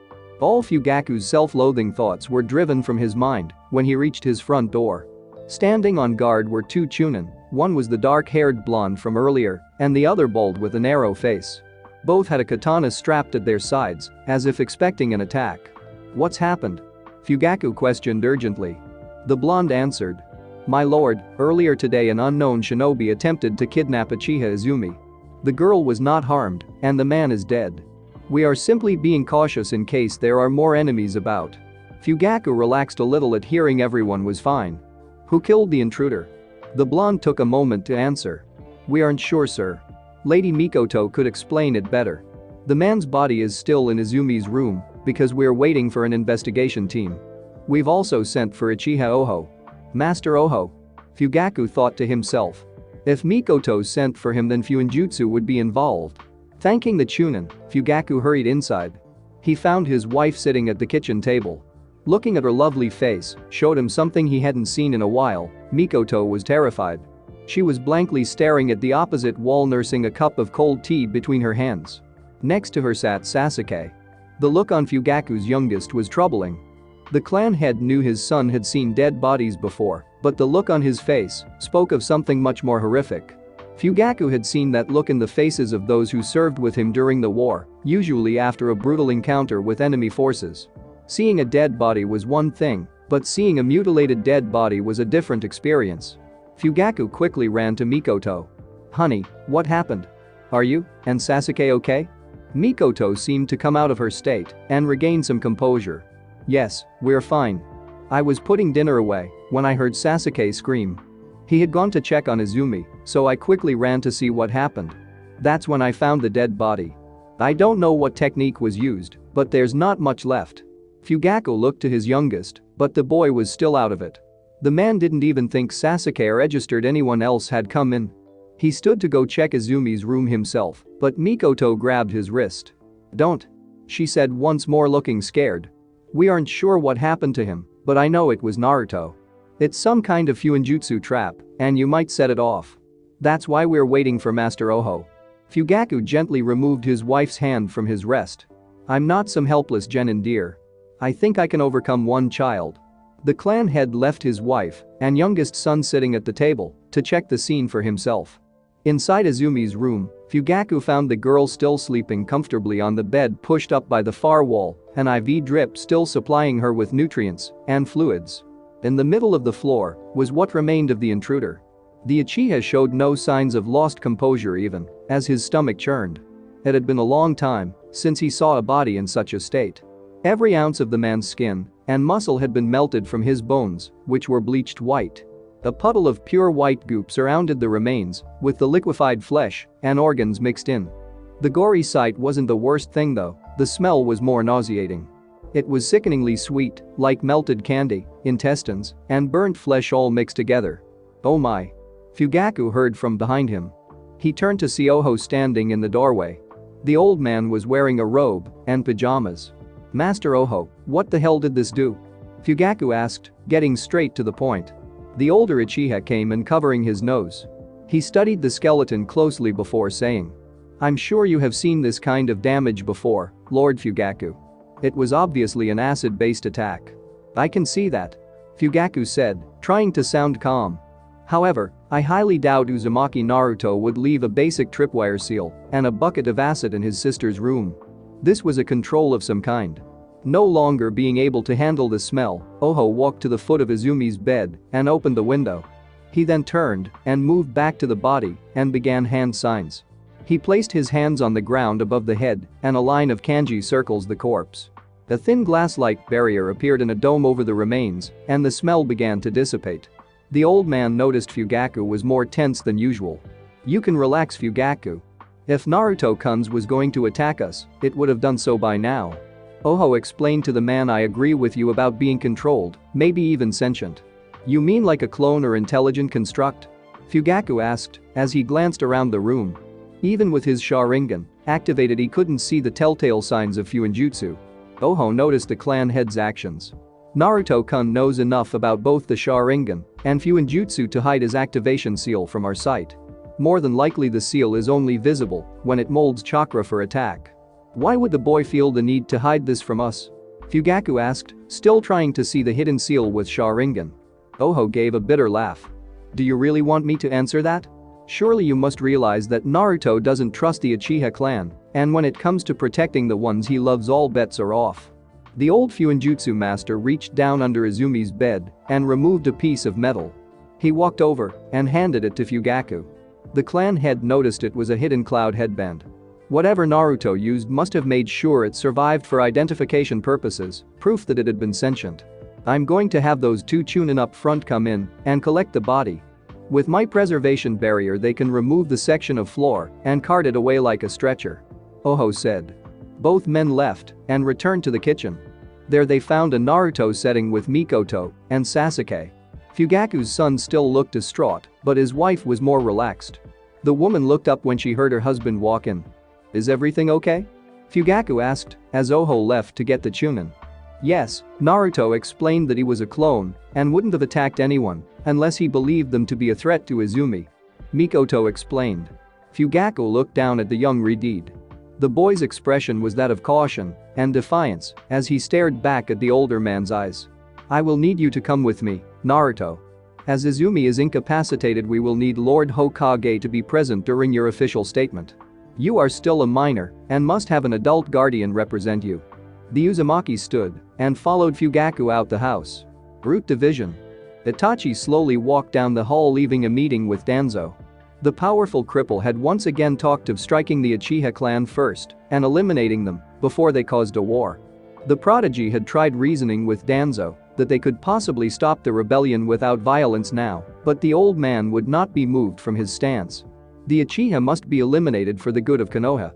All Fugaku's self-loathing thoughts were driven from his mind when he reached his front door. Standing on guard were 2 chunin, one was the dark-haired blonde from earlier and the other bald with a narrow face. Both had a katana strapped at their sides, as if expecting an attack. What's happened? Fugaku questioned urgently. The blonde answered. My lord, earlier today an unknown shinobi attempted to kidnap Uchiha Izumi. The girl was not harmed, and the man is dead. We are simply being cautious in case there are more enemies about. Fugaku relaxed a little at hearing everyone was fine. Who killed the intruder? The blonde took a moment to answer. We aren't sure, sir. Lady Mikoto could explain it better. The man's body is still in Izumi's room because we're waiting for an investigation team. We've also sent for Uchiha Oho. Master Oho? Fugaku thought to himself. If Mikoto sent for him, then Fuinjutsu would be involved. Thanking the chunin, Fugaku hurried inside. He found his wife sitting at the kitchen table. Looking at her lovely face showed him something he hadn't seen in a while. Mikoto was terrified. She was blankly staring at the opposite wall, nursing a cup of cold tea between her hands. Next to her sat Sasuke. The look on Fugaku's youngest was troubling. The clan head knew his son had seen dead bodies before, but the look on his face spoke of something much more horrific. Fugaku had seen that look in the faces of those who served with him during the war, usually after a brutal encounter with enemy forces. Seeing a dead body was one thing, but seeing a mutilated dead body was a different experience. Fugaku quickly ran to Mikoto. Honey, what happened? Are you and Sasuke okay? Mikoto seemed to come out of her state and regain some composure. Yes, we're fine. I was putting dinner away when I heard Sasuke scream. He had gone to check on Izumi, so I quickly ran to see what happened. That's when I found the dead body. I don't know what technique was used, but there's not much left. Fugaku looked to his youngest, but the boy was still out of it. The man didn't even think Sasuke or registered anyone else had come in. He stood to go check Izumi's room himself, but Mikoto grabbed his wrist. "Don't," she said once more, looking scared. "We aren't sure what happened to him, but I know it was Naruto. It's some kind of Fuinjutsu trap, and you might set it off. That's why we're waiting for Master Oho." Fugaku gently removed his wife's hand from his wrist. "I'm not some helpless genin dear. I think I can overcome one child." The clan head left his wife and youngest son sitting at the table to check the scene for himself. Inside Izumi's room, Fugaku found the girl still sleeping comfortably on the bed pushed up by the far wall, an IV drip still supplying her with nutrients and fluids. In the middle of the floor was what remained of the intruder. The Uchiha showed no signs of lost composure even as his stomach churned. It had been a long time since he saw a body in such a state. Every ounce of the man's skin and muscle had been melted from his bones, which were bleached white. A puddle of pure white goop surrounded the remains, with the liquefied flesh and organs mixed in. The gory sight wasn't the worst thing though, the smell was more nauseating. It was sickeningly sweet, like melted candy, intestines, and burnt flesh all mixed together. "Oh my." Fugaku heard from behind him. He turned to see Oho standing in the doorway. The old man was wearing a robe and pajamas. "Master Oho, what the hell did this do?" Fugaku asked, getting straight to the point. The older Uchiha came and covering his nose. He studied the skeleton closely before saying, "I'm sure you have seen this kind of damage before, Lord Fugaku. It was obviously an acid-based attack." "I can see that," Fugaku said, trying to sound calm. "However, I highly doubt Uzumaki Naruto would leave a basic tripwire seal and a bucket of acid in his sister's room. This was a control of some kind." No longer being able to handle the smell, Oho walked to the foot of Izumi's bed and opened the window. He then turned and moved back to the body and began hand signs. He placed his hands on the ground above the head and a line of kanji circles the corpse. A thin glass-like barrier appeared in a dome over the remains and the smell began to dissipate. The old man noticed Fugaku was more tense than usual. "You can relax, Fugaku. If Naruto-kun was going to attack us, it would have done so by now." Oho explained to the man, "I agree with you about being controlled, maybe even sentient." "You mean like a clone or intelligent construct?" Fugaku asked as he glanced around the room. Even with his Sharingan activated, he couldn't see the telltale signs of Fuinjutsu. Oho noticed the clan head's actions. Naruto-kun knows enough about both the Sharingan and Fuinjutsu to hide his activation seal from our sight. More than likely the seal is only visible when it molds chakra for attack. "Why would the boy feel the need to hide this from us?" Fugaku asked, still trying to see the hidden seal with Sharingan. Oho gave a bitter laugh. "Do you really want me to answer that? Surely you must realize that Naruto doesn't trust the Uchiha clan, and when it comes to protecting the ones he loves, all bets are off." The old Fuinjutsu master reached down under Izumi's bed and removed a piece of metal. He walked over and handed it to Fugaku. The clan head noticed it was a hidden cloud headband. Whatever Naruto used must have made sure it survived for identification purposes, proof that it had been sentient. "I'm going to have those two chunin up front come in and collect the body. With my preservation barrier they can remove the section of floor and cart it away like a stretcher," Oho said. Both men left and returned to the kitchen. There they found a Naruto setting with Mikoto and Sasuke. Fugaku's son still looked distraught, but his wife was more relaxed. The woman looked up when she heard her husband walk in. "Is everything okay?" Fugaku asked as Oho left to get the chunin. "Yes," Naruto explained that he was a clone and wouldn't have attacked anyone unless he believed them to be a threat to Izumi. Mikoto explained. Fugaku looked down at the young Redeed. The boy's expression was that of caution and defiance as he stared back at the older man's eyes. "I will need you to come with me, Naruto. As Izumi is incapacitated, we will need Lord Hokage to be present during your official statement. You are still a minor and must have an adult guardian represent you." The Uzumaki stood and followed Fugaku out the house. Root division. Itachi slowly walked down the hall, leaving a meeting with Danzo. The powerful cripple had once again talked of striking the Uchiha clan first and eliminating them before they caused a war. The prodigy had tried reasoning with Danzo that they could possibly stop the rebellion without violence now, but the old man would not be moved from his stance. The Uchiha must be eliminated for the good of Konoha.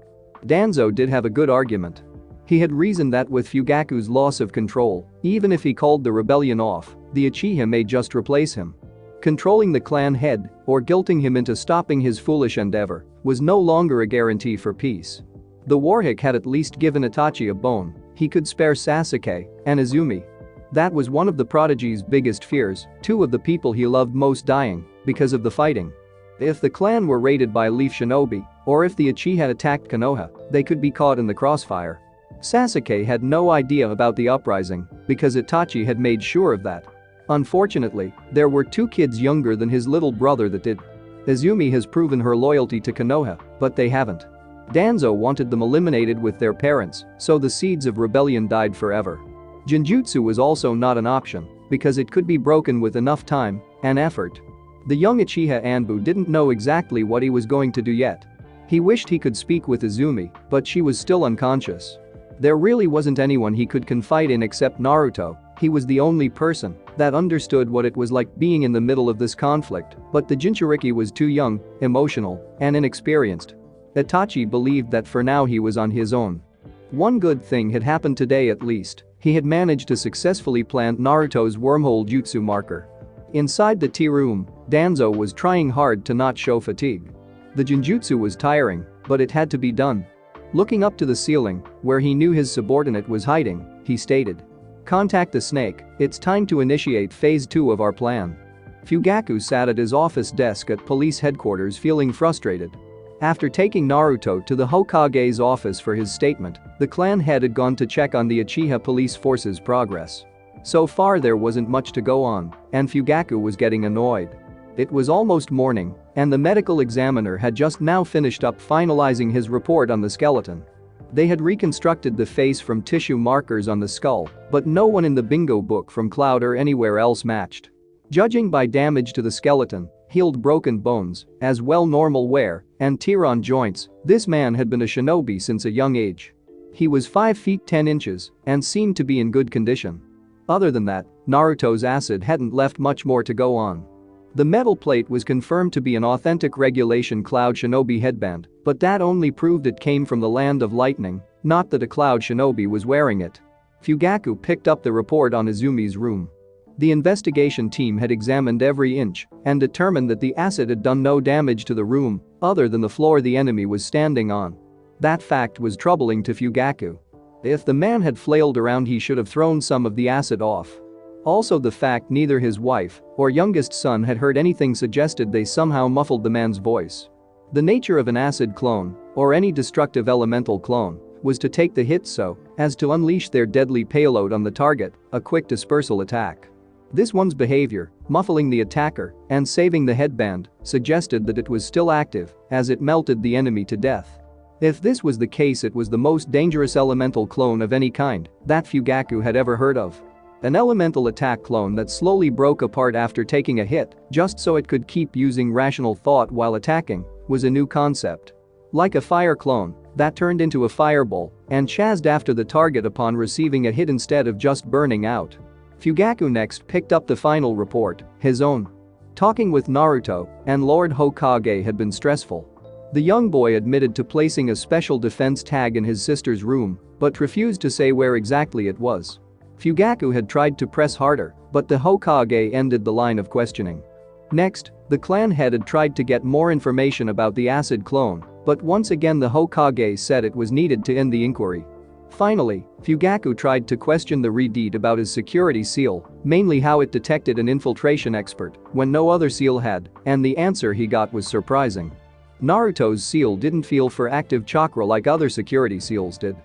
Danzo did have a good argument. He had reasoned that with Fugaku's loss of control, even if he called the rebellion off, the Uchiha may just replace him. Controlling the clan head, or guilting him into stopping his foolish endeavor, was no longer a guarantee for peace. The Warhawk had at least given Itachi a bone. He could spare Sasuke and Izumi. That was one of the prodigy's biggest fears, two of the people he loved most dying because of the fighting. If the clan were raided by Leaf Shinobi, or if the Uchiha attacked Konoha, they could be caught in the crossfire. Sasuke had no idea about the uprising because Itachi had made sure of that. Unfortunately, there were two kids younger than his little brother that did. Izumi has proven her loyalty to Konoha, but they haven't. Danzo wanted them eliminated with their parents, so the seeds of rebellion died forever. Genjutsu was also not an option because it could be broken with enough time and effort. The young Uchiha Anbu didn't know exactly what he was going to do yet. He wished he could speak with Izumi, but she was still unconscious. There really wasn't anyone he could confide in except Naruto. He was the only person that understood what it was like being in the middle of this conflict, but the Jinchuriki was too young, emotional, and inexperienced. Itachi believed that for now he was on his own. One good thing had happened today at least. He had managed to successfully plant Naruto's wormhole jutsu marker. Inside the tea room, Danzo was trying hard to not show fatigue. The Genjutsu was tiring, but it had to be done. Looking up to the ceiling, where he knew his subordinate was hiding, he stated, "Contact the snake, it's time to initiate phase 2 of our plan." Fugaku sat at his office desk at police headquarters feeling frustrated. After taking Naruto to the Hokage's office for his statement, the clan head had gone to check on the Uchiha police force's progress. So far there wasn't much to go on, and Fugaku was getting annoyed. It was almost morning, and the medical examiner had just now finished up finalizing his report on the skeleton. They had reconstructed the face from tissue markers on the skull, but no one in the bingo book from Cloud or anywhere else matched. Judging by damage to the skeleton, healed broken bones, as well normal wear, and tear on joints, this man had been a shinobi since a young age. He was 5 feet 10 inches and seemed to be in good condition. Other than that, Naruto's acid hadn't left much more to go on. The metal plate was confirmed to be an authentic regulation Cloud Shinobi headband, but that only proved it came from the land of lightning, not that a Cloud Shinobi was wearing it. Fugaku picked up the report on Izumi's room. The investigation team had examined every inch and determined that the acid had done no damage to the room other than the floor the enemy was standing on. That fact was troubling to Fugaku. If the man had flailed around, he should have thrown some of the acid off. Also, the fact neither his wife or youngest son had heard anything suggested they somehow muffled the man's voice. The nature of an acid clone, or any destructive elemental clone, was to take the hit so as to unleash their deadly payload on the target, a quick dispersal attack. This one's behavior, muffling the attacker and saving the headband, suggested that it was still active as it melted the enemy to death. If this was the case, it was the most dangerous elemental clone of any kind that Fugaku had ever heard of. An elemental attack clone that slowly broke apart after taking a hit just so it could keep using rational thought while attacking was a new concept. Like a fire clone that turned into a fireball and chased after the target upon receiving a hit instead of just burning out. Fugaku next picked up the final report, his own. Talking with Naruto and Lord Hokage had been stressful. The young boy admitted to placing a special defense tag in his sister's room, but refused to say where exactly it was. Fugaku had tried to press harder, but the Hokage ended the line of questioning. Next, the clan head had tried to get more information about the acid clone, but once again the Hokage said it was needed to end the inquiry. Finally, Fugaku tried to question the Redeed about his security seal, mainly how it detected an infiltration expert when no other seal had, and the answer he got was surprising. Naruto's seal didn't feel for active chakra like other security seals did.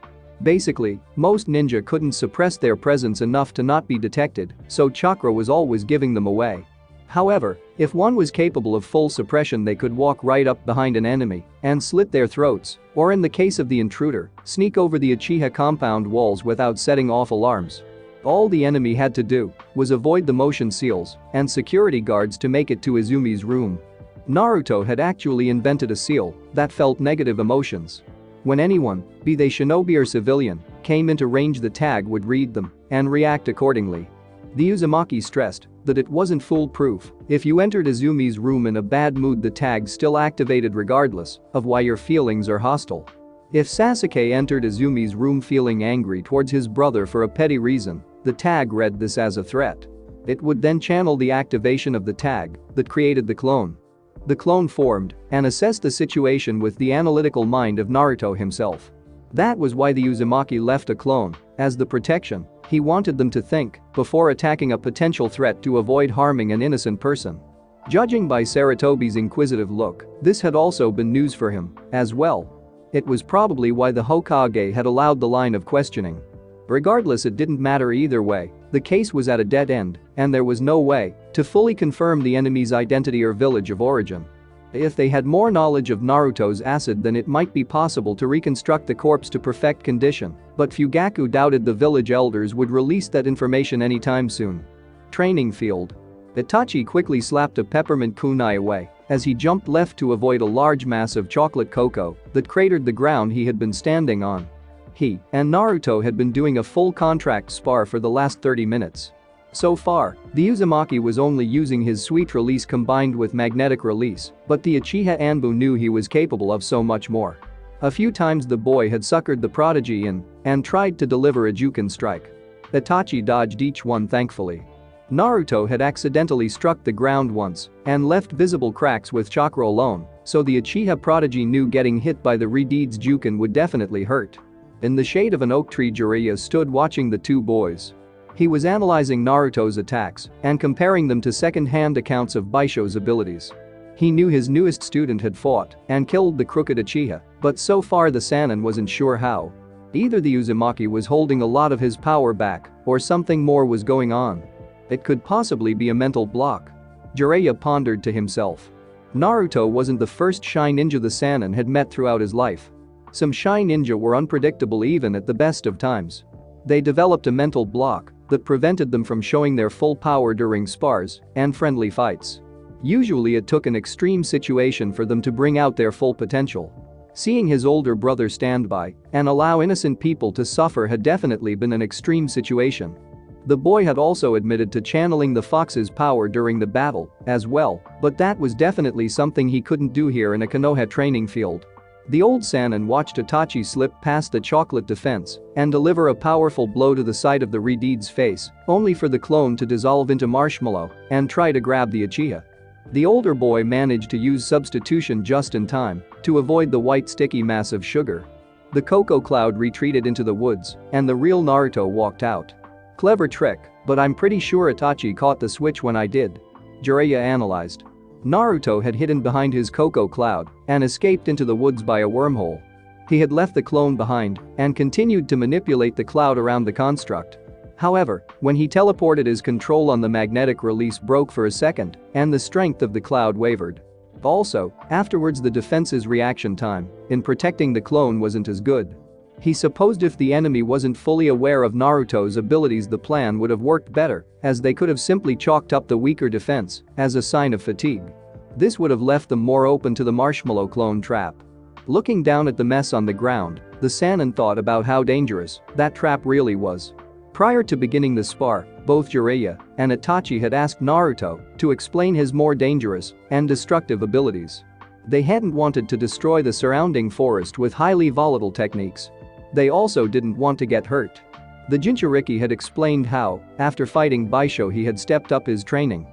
Basically, most ninja couldn't suppress their presence enough to not be detected, so chakra was always giving them away. However, if one was capable of full suppression, they could walk right up behind an enemy and slit their throats, or in the case of the intruder, sneak over the Uchiha compound walls without setting off alarms. All the enemy had to do was avoid the motion seals and security guards to make it to Izumi's room. Naruto had actually invented a seal that felt negative emotions. When anyone, be they shinobi or civilian, came into range, the tag would read them and react accordingly. The Uzumaki stressed that it wasn't foolproof. If you entered Izumi's room in a bad mood, the tag still activated regardless of why your feelings are hostile. If Sasuke entered Izumi's room feeling angry towards his brother for a petty reason, the tag read this as a threat. It would then channel the activation of the tag that created the clone. The clone formed and assessed the situation with the analytical mind of Naruto himself. That was why the Uzumaki left a clone, as the protection. He wanted them to think before attacking a potential threat to avoid harming an innocent person. Judging by Saratobi's inquisitive look, this had also been news for him, as well. It was probably why the Hokage had allowed the line of questioning. Regardless, it didn't matter either way, the case was at a dead end, and there was no way to fully confirm the enemy's identity or village of origin. If they had more knowledge of Naruto's acid, then it might be possible to reconstruct the corpse to perfect condition, but Fugaku doubted the village elders would release that information anytime soon. Training field. Itachi quickly slapped a peppermint kunai away as he jumped left to avoid a large mass of chocolate cocoa that cratered the ground he had been standing on. He and Naruto had been doing a full contract spar for the last 30 minutes. So far, the Uzumaki was only using his sweet release combined with magnetic release, but the Uchiha Anbu knew he was capable of so much more. A few times the boy had suckered the prodigy in and tried to deliver a Juken strike. Itachi dodged each one thankfully. Naruto had accidentally struck the ground once and left visible cracks with chakra alone, so the Uchiha prodigy knew getting hit by the Redeed's Juken would definitely hurt. In the shade of an oak tree, Jiraiya stood watching the two boys. He was analyzing Naruto's attacks and comparing them to second-hand accounts of Baisho's abilities. He knew his newest student had fought and killed the crooked Uchiha, but so far the Sannin wasn't sure how. Either the Uzumaki was holding a lot of his power back or something more was going on. It could possibly be a mental block. Jiraiya pondered to himself. Naruto wasn't the first shy ninja the Sannin had met throughout his life. Some shy ninja were unpredictable even at the best of times. They developed a mental block that prevented them from showing their full power during spars and friendly fights. Usually it took an extreme situation for them to bring out their full potential. Seeing his older brother stand by and allow innocent people to suffer had definitely been an extreme situation. The boy had also admitted to channeling the fox's power during the battle as well, but that was definitely something he couldn't do here in a Konoha training field. The old Sannin watched Itachi slip past the chocolate defense and deliver a powerful blow to the side of the Redeed's face, only for the clone to dissolve into marshmallow and try to grab the Uchiha. The older boy managed to use substitution just in time to avoid the white sticky mass of sugar. The cocoa cloud retreated into the woods and the real Naruto walked out. Clever trick, but I'm pretty sure Itachi caught the switch when I did. Jiraiya analyzed. Naruto had hidden behind his cocoa cloud and escaped into the woods by a wormhole. He had left the clone behind and continued to manipulate the cloud around the construct. However, when he teleported, his control on the magnetic release broke for a second and the strength of the cloud wavered. Also, afterwards the defense's reaction time in protecting the clone wasn't as good. He supposed if the enemy wasn't fully aware of Naruto's abilities, the plan would have worked better, as they could have simply chalked up the weaker defense as a sign of fatigue. This would have left them more open to the marshmallow clone trap. Looking down at the mess on the ground, the Sannin thought about how dangerous that trap really was. Prior to beginning the spar, both Jiraiya and Itachi had asked Naruto to explain his more dangerous and destructive abilities. They hadn't wanted to destroy the surrounding forest with highly volatile techniques. They also didn't want to get hurt. The Jinchuriki had explained how, after fighting Baisho, he had stepped up his training.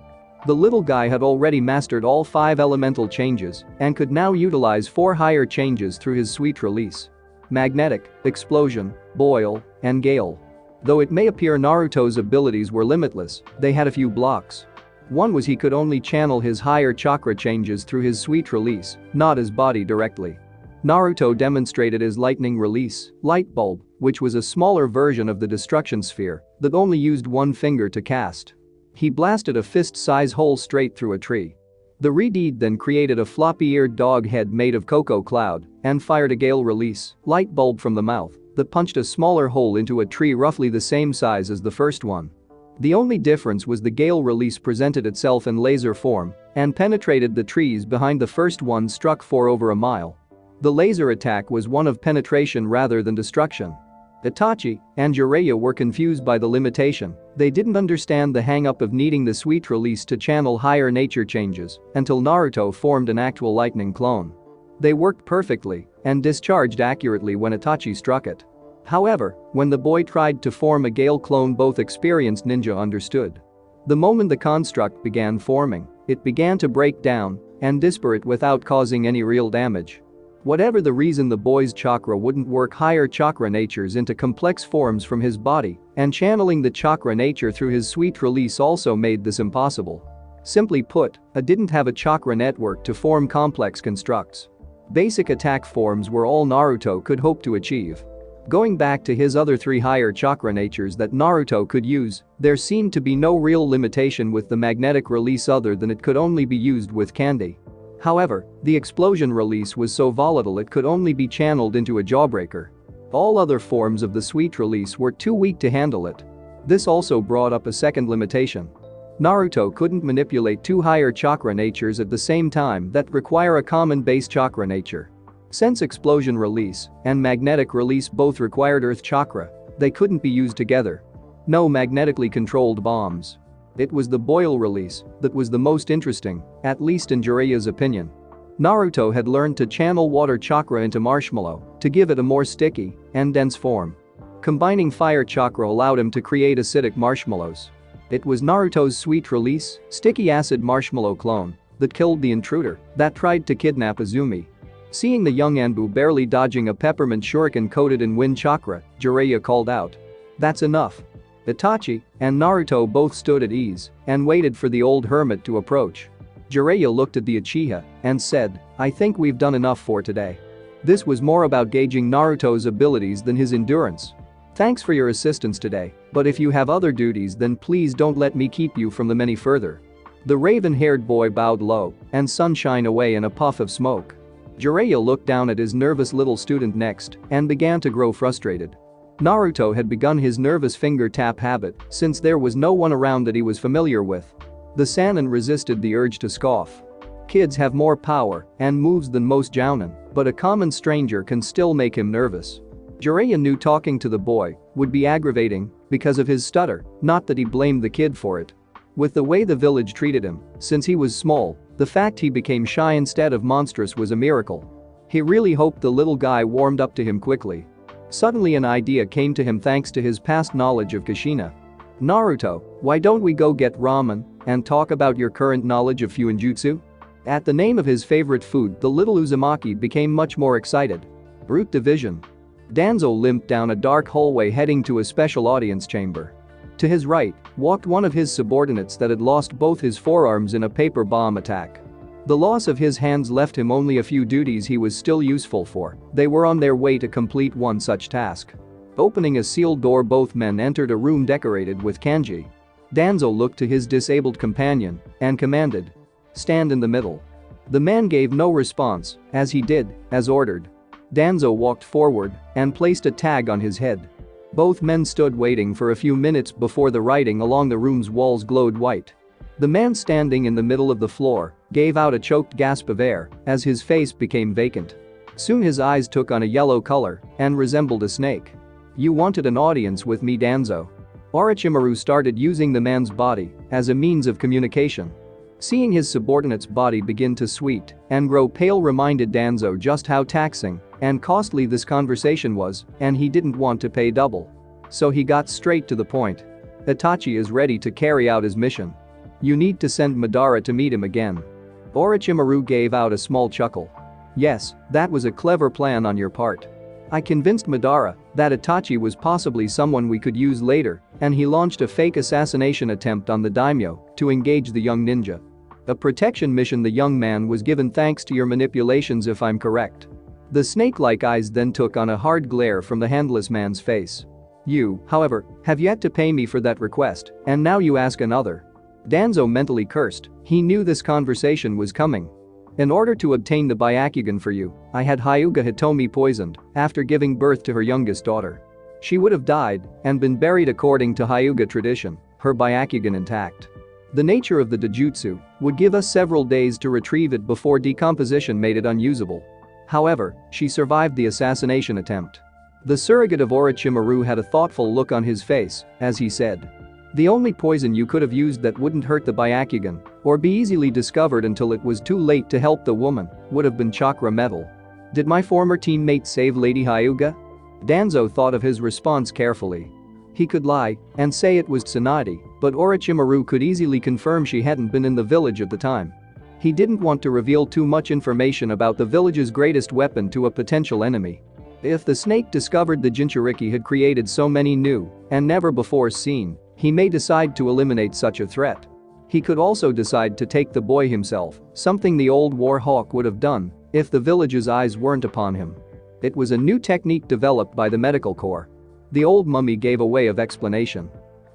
The little guy had already mastered all 5 elemental changes and could now utilize 4 higher changes through his sweet release: magnetic, explosion, boil, and gale. Though it may appear Naruto's abilities were limitless, they had a few blocks. One was he could only channel his higher chakra changes through his sweet release, not his body directly. Naruto demonstrated his lightning release, light bulb, which was a smaller version of the destruction sphere that only used one finger to cast. He blasted a fist-size hole straight through a tree. The Redeed then created a floppy-eared dog head made of cocoa cloud and fired a gale release, light bulb from the mouth that punched a smaller hole into a tree roughly the same size as the first one. The only difference was the gale release presented itself in laser form and penetrated the trees behind the first one, struck for over a mile. The laser attack was one of penetration rather than destruction. Itachi and Jiraiya were confused by the limitation. They didn't understand the hang-up of needing the sweet release to channel higher nature changes until Naruto formed an actual lightning clone. They worked perfectly and discharged accurately when Itachi struck it. However, when the boy tried to form a Gale clone, both experienced ninja understood. The moment the construct began forming, it began to break down and disparate without causing any real damage. Whatever the reason, the boy's chakra wouldn't work. Higher chakra natures into complex forms from his body, and channeling the chakra nature through his sweet release also made this impossible. Simply put, I didn't have a chakra network to form complex constructs. Basic attack forms were all Naruto could hope to achieve. Going back to his other 3 higher chakra natures that Naruto could use, there seemed to be no real limitation with the magnetic release other than it could only be used with candy. However, the explosion release was so volatile it could only be channeled into a jawbreaker. All other forms of the sweet release were too weak to handle it. This also brought up a second limitation. Naruto couldn't manipulate 2 higher chakra natures at the same time that require a common base chakra nature. Since explosion release and magnetic release both required earth chakra, they couldn't be used together. No magnetically controlled bombs. It was the boil release that was the most interesting, at least in Jiraiya's opinion. Naruto had learned to channel water chakra into marshmallow to give it a more sticky and dense form. Combining fire chakra allowed him to create acidic marshmallows. It was Naruto's sweet release, sticky acid marshmallow clone that killed the intruder that tried to kidnap Izumi. Seeing the young Anbu barely dodging a peppermint shuriken coated in wind chakra, Jiraiya called out. "That's enough." Itachi and Naruto both stood at ease and waited for the old hermit to approach. Jiraiya looked at the Uchiha and said, "I think we've done enough for today." This was more about gauging Naruto's abilities than his endurance. "Thanks for your assistance today, but if you have other duties then please don't let me keep you from them any further." The raven-haired boy bowed low and sunshine away in a puff of smoke. Jiraiya looked down at his nervous little student next and began to grow frustrated. Naruto had begun his nervous finger tap habit since there was no one around that he was familiar with. The Sannin resisted the urge to scoff. Kids have more power and moves than most jounin, but a common stranger can still make him nervous. Jiraiya knew talking to the boy would be aggravating because of his stutter, not that he blamed the kid for it. With the way the village treated him, since he was small, the fact he became shy instead of monstrous was a miracle. He really hoped the little guy warmed up to him quickly. Suddenly an idea came to him thanks to his past knowledge of Kushina. "Naruto, why don't we go get ramen and talk about your current knowledge of Fuinjutsu?" At the name of his favorite food, the little Uzumaki became much more excited. Root division. Danzo limped down a dark hallway heading to a special audience chamber. To his right walked one of his subordinates that had lost both his forearms in a paper bomb attack. The loss of his hands left him only a few duties he was still useful for. They were on their way to complete one such task. Opening a sealed door, both men entered a room decorated with kanji. Danzo looked to his disabled companion and commanded, "Stand in the middle." The man gave no response as he did as ordered. Danzo walked forward and placed a tag on his head. Both men stood waiting for a few minutes before the writing along the room's walls glowed white. The man standing in the middle of the floor gave out a choked gasp of air as his face became vacant. Soon his eyes took on a yellow color and resembled a snake. "You wanted an audience with me, Danzo." Orochimaru started using the man's body as a means of communication. Seeing his subordinate's body begin to sweat and grow pale reminded Danzo just how taxing and costly this conversation was, and he didn't want to pay double. So he got straight to the point. "Itachi is ready to carry out his mission. You need to send Madara to meet him again." Orochimaru gave out a small chuckle. "Yes, that was a clever plan on your part. I convinced Madara that Itachi was possibly someone we could use later, and he launched a fake assassination attempt on the daimyo to engage the young ninja. A protection mission the young man was given thanks to your manipulations, if I'm correct." The snake-like eyes then took on a hard glare from the handless man's face. "You, however, have yet to pay me for that request, and now you ask another." Danzo mentally cursed. He knew this conversation was coming. "In order to obtain the Byakugan for you, I had Hyuga Hitomi poisoned after giving birth to her youngest daughter. She would have died and been buried according to Hyuga tradition, her Byakugan intact. The nature of the Dojutsu would give us several days to retrieve it before decomposition made it unusable. However, she survived the assassination attempt." The surrogate of Orochimaru had a thoughtful look on his face as he said, "The only poison you could have used that wouldn't hurt the Byakugan or be easily discovered until it was too late to help the woman would have been chakra metal. Did my former teammate save Lady Hyuga? Danzo thought of his response carefully. He could lie and say it was Tsunade, but Orochimaru could easily confirm she hadn't been in the village at the time. He didn't want to reveal too much information about the village's greatest weapon to a potential enemy. If the snake discovered the Jinchuriki had created so many new and never before seen, he may decide to eliminate such a threat. He could also decide to take the boy himself, something the old war hawk would have done if the village's eyes weren't upon him. It was a new technique developed by the medical corps. The old mummy gave a way of explanation.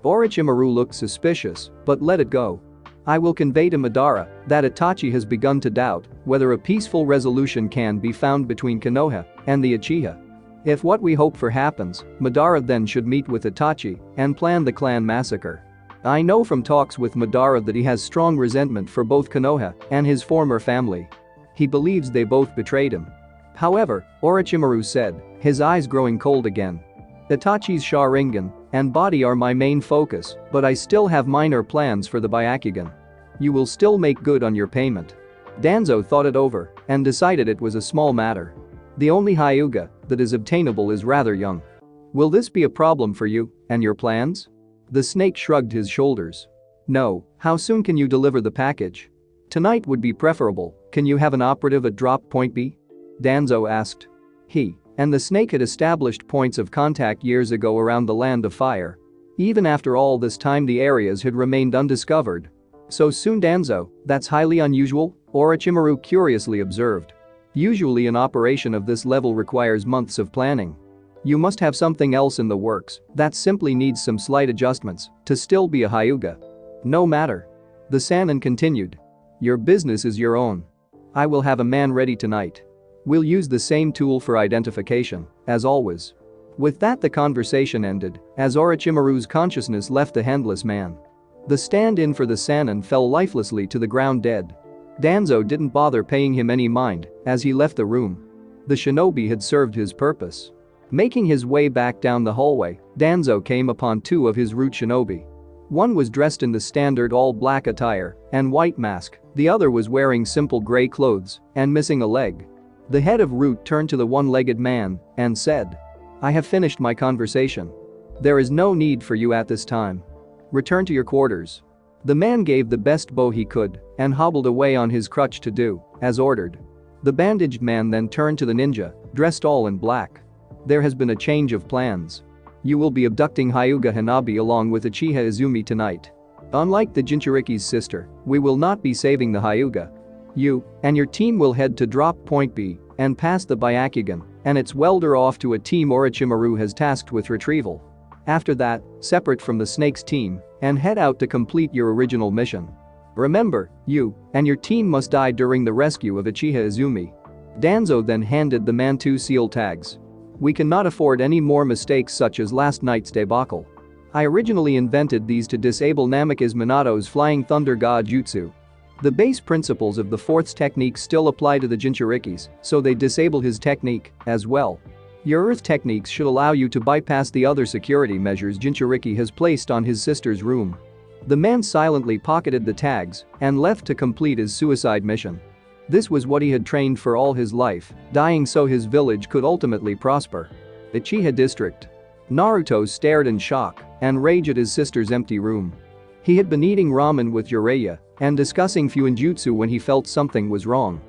Orochimaru looked suspicious, but let it go. I will convey to Madara that Itachi has begun to doubt whether a peaceful resolution can be found between Konoha and the Uchiha. If what we hope for happens, Madara then should meet with Itachi and plan the clan massacre. I know from talks with Madara that he has strong resentment for both Konoha and his former family. He believes they both betrayed him. However, Orochimaru said, his eyes growing cold again. Itachi's Sharingan and body are my main focus, but I still have minor plans for the Byakugan. You will still make good on your payment. Danzo thought it over and decided it was a small matter. The only Hyuga that is obtainable is rather young. Will this be a problem for you and your plans? The snake shrugged his shoulders. No, how soon can you deliver the package? Tonight would be preferable. Can you have an operative at drop point B? Danzo asked. He and the snake had established points of contact years ago around the Land of Fire. Even after all this time the areas had remained undiscovered. So soon, Danzo? That's highly unusual, Orochimaru curiously observed. Usually an operation of this level requires months of planning. You must have something else in the works that simply needs some slight adjustments to still be a Hyuga. No matter. The Sannin continued. Your business is your own. I will have a man ready tonight. We'll use the same tool for identification, as always. With that the conversation ended, as Orochimaru's consciousness left the handless man. The stand-in for the Sannin fell lifelessly to the ground dead. Danzo didn't bother paying him any mind as he left the room. The shinobi had served his purpose. Making his way back down the hallway, Danzo came upon two of his root shinobi. One was dressed in the standard all-black attire and white mask, the other was wearing simple gray clothes and missing a leg. The head of Root turned to the one-legged man and said, I have finished my conversation. There is no need for you at this time. Return to your quarters. The man gave the best bow he could and hobbled away on his crutch to do as ordered. The bandaged man then turned to the ninja, dressed all in black. There has been a change of plans. You will be abducting Hyuga Hanabi along with Uchiha Izumi tonight. Unlike the Jinchuriki's sister, we will not be saving the Hyuga. You and your team will head to drop point B and pass the Byakugan and its welder off to a team Orochimaru has tasked with retrieval. After that, separate from the snake's team and head out to complete your original mission. Remember, you and your team must die during the rescue of Uchiha Izumi. Danzo then handed the man 2 seal tags. We cannot afford any more mistakes such as last night's debacle. I originally invented these to disable Namikaze Minato's Flying Thunder God Jutsu. The base principles of the fourth's technique still apply to the Jinchurikis, so they disable his technique as well. Your earth techniques should allow you to bypass the other security measures Jinchuriki has placed on his sister's room. The man silently pocketed the tags and left to complete his suicide mission. This was what he had trained for all his life, dying so his village could ultimately prosper. Uchiha District. Naruto stared in shock and rage at his sister's empty room. He had been eating ramen with Jiraiya and discussing Fuinjutsu when he felt something was wrong.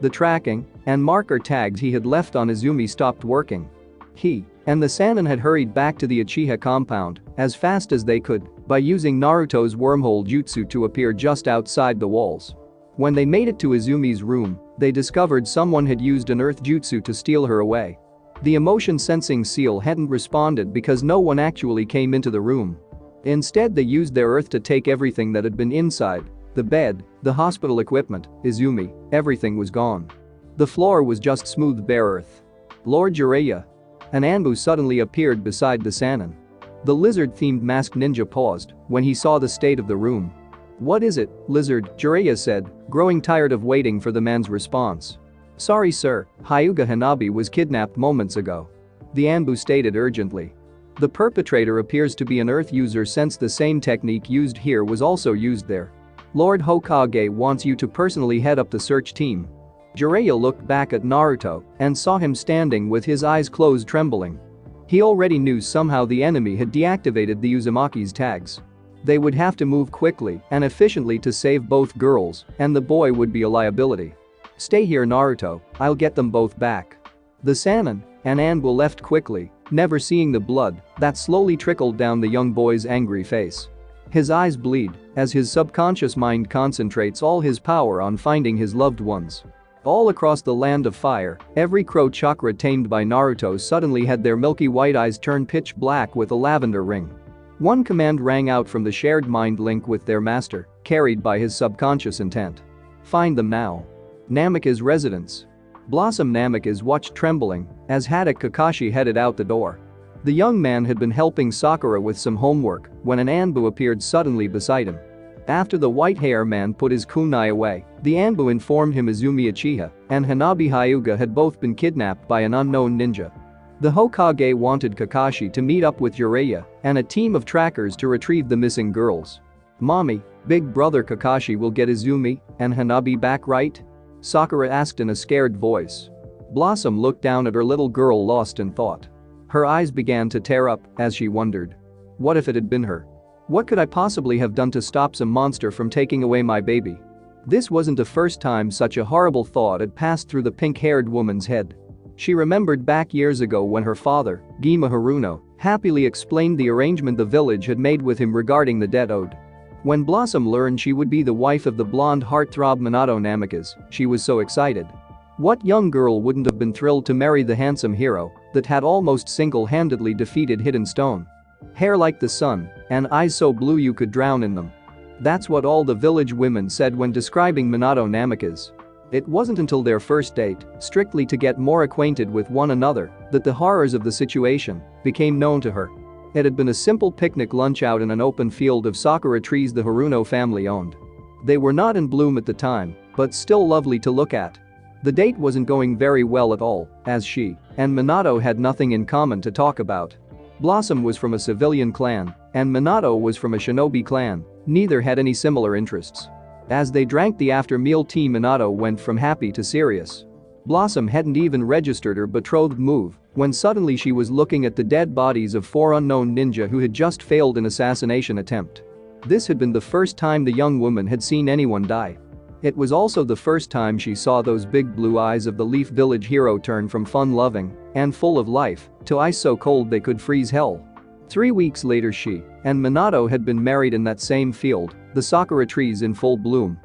The tracking and marker tags he had left on Izumi stopped working. He and the Sannin had hurried back to the Uchiha compound as fast as they could by using Naruto's wormhole jutsu to appear just outside the walls. When they made it to Izumi's room, they discovered someone had used an earth jutsu to steal her away. The emotion-sensing seal hadn't responded because no one actually came into the room. Instead they used their earth to take everything that had been inside. The bed, the hospital equipment, Izumi, everything was gone. The floor was just smooth bare earth. Lord Jiraiya. An Anbu suddenly appeared beside the Sannin. The lizard-themed masked ninja paused when he saw the state of the room. What is it, lizard? Jiraiya said, growing tired of waiting for the man's response. Sorry sir, Hyuga Hanabi was kidnapped moments ago. The Anbu stated urgently. The perpetrator appears to be an earth user since the same technique used here was also used there. Lord Hokage wants you to personally head up the search team. Jiraiya looked back at Naruto and saw him standing with his eyes closed trembling. He already knew somehow the enemy had deactivated the Uzumaki's tags. They would have to move quickly and efficiently to save both girls, and the boy would be a liability. "Stay here, Naruto, I'll get them both back." The Sannin and Anbu left quickly, never seeing the blood that slowly trickled down the young boy's angry face. His eyes bleed as his subconscious mind concentrates all his power on finding his loved ones. All across the land of fire, every crow chakra tamed by Naruto suddenly had their milky white eyes turn pitch black with a lavender ring. One command rang out from the shared mind link with their master, carried by his subconscious intent. "Find them now." Namake's residence. Blossom Namake's watched trembling as Haddock Kakashi headed out the door. The young man had been helping Sakura with some homework when an Anbu appeared suddenly beside him. After the white hair man put his kunai away, the Anbu informed him Izumi Uchiha and Hanabi Hyuga had both been kidnapped by an unknown ninja. The Hokage wanted Kakashi to meet up with Jiraiya and a team of trackers to retrieve the missing girls. "Mommy, big brother Kakashi will get Izumi and Hanabi back, right?" Sakura asked in a scared voice. Blossom looked down at her little girl lost in thought. Her eyes began to tear up as she wondered. What if it had been her? What could I possibly have done to stop some monster from taking away my baby? This wasn't the first time such a horrible thought had passed through the pink-haired woman's head. She remembered back years ago when her father, Gima Haruno, happily explained the arrangement the village had made with him regarding the debt owed. When Blossom learned she would be the wife of the blonde heartthrob Minato Namikaze, she was so excited. What young girl wouldn't have been thrilled to marry the handsome hero that had almost single-handedly defeated Hidden Stone? Hair like the sun and eyes so blue you could drown in them. That's what all the village women said when describing Minato Namikaze. It wasn't until their first date, strictly to get more acquainted with one another, that the horrors of the situation became known to her. It had been a simple picnic lunch out in an open field of sakura trees the Haruno family owned. They were not in bloom at the time, but still lovely to look at. The date wasn't going very well at all, as she and Minato had nothing in common to talk about. Blossom was from a civilian clan, and Minato was from a shinobi clan. Neither had any similar interests. As they drank the after-meal tea, Minato went from happy to serious. Blossom hadn't even registered her betrothed move when suddenly she was looking at the dead bodies of 4 unknown ninja who had just failed an assassination attempt. This had been the first time the young woman had seen anyone die. It was also the first time she saw those big blue eyes of the Leaf Village hero turn from fun-loving and full of life to ice so cold they could freeze hell. 3 weeks later she and Minato had been married in that same field, the sakura trees in full bloom.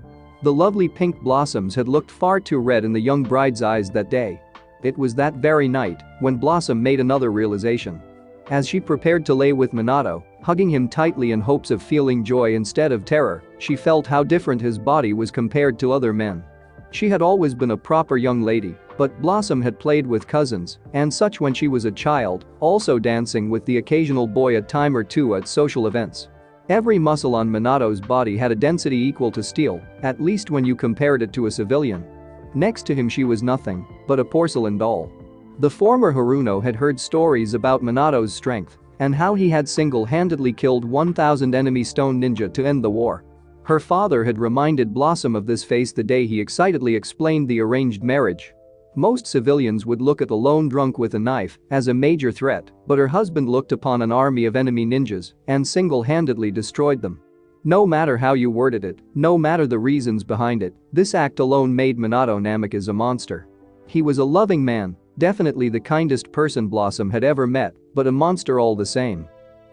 The lovely pink blossoms had looked far too red in the young bride's eyes that day. It was that very night when Blossom made another realization. As she prepared to lay with Minato, hugging him tightly in hopes of feeling joy instead of terror, she felt how different his body was compared to other men. She had always been a proper young lady, but Blossom had played with cousins and such when she was a child, also dancing with the occasional boy a time or two at social events. Every muscle on Minato's body had a density equal to steel, at least when you compared it to a civilian. Next to him she was nothing but a porcelain doll. The former Haruno had heard stories about Minato's strength and how he had single-handedly killed 1,000 enemy stone ninja to end the war. Her father had reminded Blossom of this face the day he excitedly explained the arranged marriage. Most civilians would look at the lone drunk with a knife as a major threat, but her husband looked upon an army of enemy ninjas and single-handedly destroyed them. No matter how you worded it, no matter the reasons behind it, this act alone made Minato Namikaze a monster. He was a loving man, definitely the kindest person Blossom had ever met, but a monster all the same.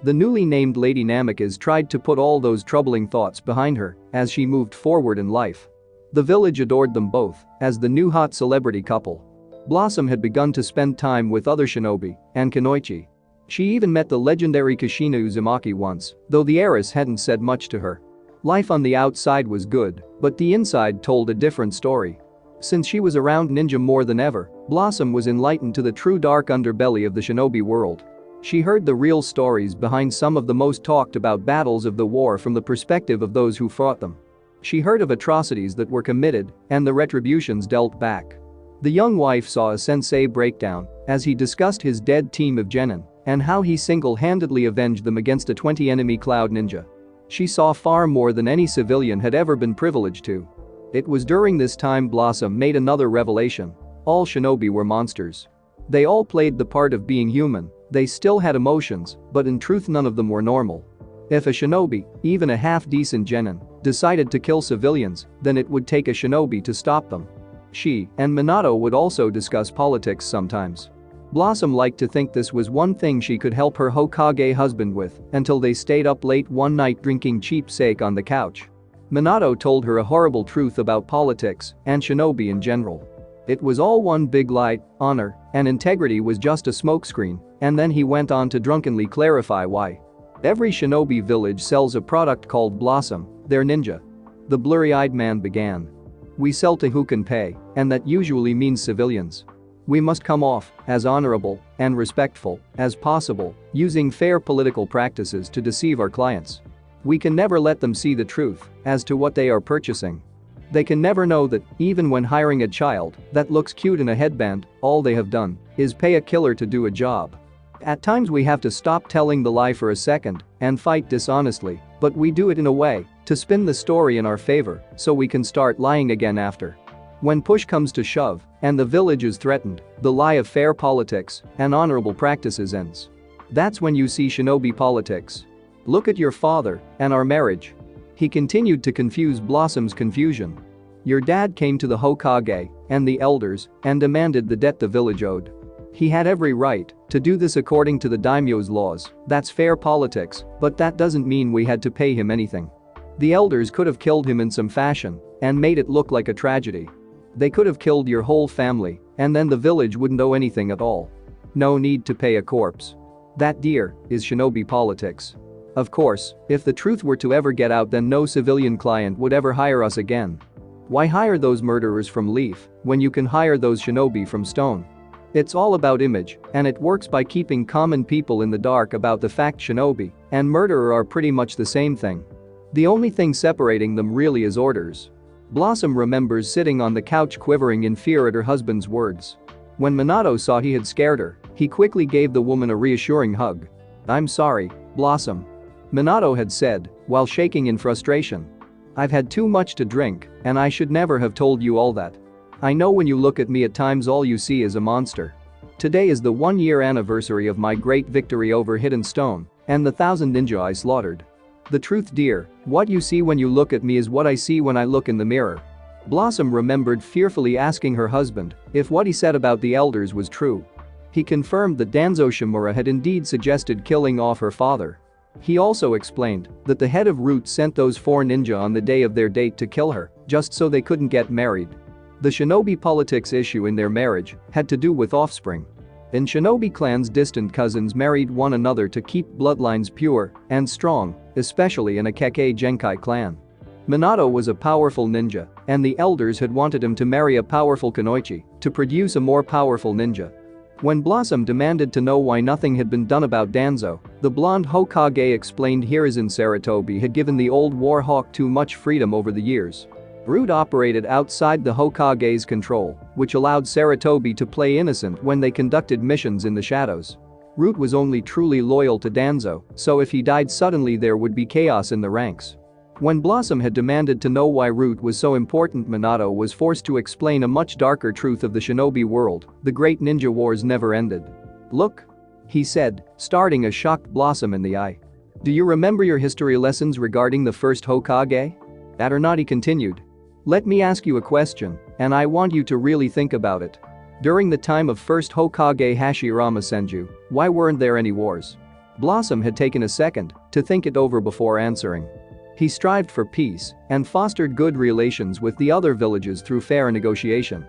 The newly named Lady Namikaze tried to put all those troubling thoughts behind her as she moved forward in life. The village adored them both as the new hot celebrity couple. Blossom had begun to spend time with other shinobi and kunoichi. She even met the legendary Kushina Uzumaki once, though the heiress hadn't said much to her. Life on the outside was good, but the inside told a different story. Since she was around ninja more than ever, Blossom was enlightened to the true dark underbelly of the shinobi world. She heard the real stories behind some of the most talked about battles of the war from the perspective of those who fought them. She heard of atrocities that were committed and the retributions dealt back. The young wife saw a sensei breakdown as he discussed his dead team of genin and how he single-handedly avenged them against a 20 enemy cloud ninja. She saw far more than any civilian had ever been privileged to. It was during this time Blossom made another revelation. All shinobi were monsters. They all played the part of being human, they still had emotions, but in truth none of them were normal. If a shinobi, even a half-decent genin, decided to kill civilians, then it would take a shinobi to stop them. She and Minato would also discuss politics sometimes. Blossom liked to think this was one thing she could help her Hokage husband with until they stayed up late one night drinking cheap sake on the couch. Minato told her a horrible truth about politics and shinobi in general. It was all one big lie, honor and integrity was just a smokescreen, and then he went on to drunkenly clarify why. Every shinobi village sells a product called Blossom, their ninja. The blurry-eyed man began. We sell to who can pay, and that usually means civilians. We must come off as honorable and respectful as possible, using fair political practices to deceive our clients. We can never let them see the truth as to what they are purchasing. They can never know that, even when hiring a child that looks cute in a headband, all they have done is pay a killer to do a job. At times we have to stop telling the lie for a second and fight dishonestly, but we do it in a way to spin the story in our favor so we can start lying again after. When push comes to shove and the village is threatened, the lie of fair politics and honorable practices ends. That's when you see shinobi politics. Look at your father and our marriage. He continued to confuse Blossom's confusion. Your dad came to the Hokage and the elders and demanded the debt the village owed. He had every right to do this according to the daimyo's laws, that's fair politics, but that doesn't mean we had to pay him anything. The elders could have killed him in some fashion and made it look like a tragedy. They could have killed your whole family and then the village wouldn't owe anything at all. No need to pay a corpse. That, dear, is shinobi politics. Of course, if the truth were to ever get out, then no civilian client would ever hire us again. Why hire those murderers from Leaf when you can hire those shinobi from Stone? It's all about image, and it works by keeping common people in the dark about the fact shinobi and murderer are pretty much the same thing. The only thing separating them really is orders. Blossom remembers sitting on the couch quivering in fear at her husband's words. When Minato saw he had scared her, he quickly gave the woman a reassuring hug. I'm sorry, Blossom. Minato had said, while shaking in frustration. I've had too much to drink, and I should never have told you all that. I know when you look at me at times all you see is a monster. Today is the 1-year anniversary of my great victory over Hidden Stone and the 1,000 ninja I slaughtered. The truth, dear, what you see when you look at me is what I see when I look in the mirror. Blossom remembered fearfully asking her husband if what he said about the elders was true. He confirmed that Danzo Shimura had indeed suggested killing off her father. He also explained that the head of Root sent those 4 ninja on the day of their date to kill her, just so they couldn't get married. The shinobi politics issue in their marriage had to do with offspring. In shinobi clans, distant cousins married one another to keep bloodlines pure and strong, especially in a Kekkei Genkai clan. Minato was a powerful ninja, and the elders had wanted him to marry a powerful kunoichi to produce a more powerful ninja. When Blossom demanded to know why nothing had been done about Danzo, the blonde Hokage explained Hiruzen Sarutobi had given the old war hawk too much freedom over the years. Root operated outside the Hokage's control, which allowed Sarutobi to play innocent when they conducted missions in the shadows. Root was only truly loyal to Danzo, so if he died suddenly there would be chaos in the ranks. When Blossom had demanded to know why Root was so important, Minato was forced to explain a much darker truth of the shinobi world: the great ninja wars never ended. Look, he said, starting a shocked Blossom in the eye. Do you remember your history lessons regarding the first Hokage? That or not, he continued. Let me ask you a question, and I want you to really think about it. During the time of first Hokage Hashirama Senju, why weren't there any wars? Blossom had taken a second to think it over before answering. He strived for peace and fostered good relations with the other villages through fair negotiation.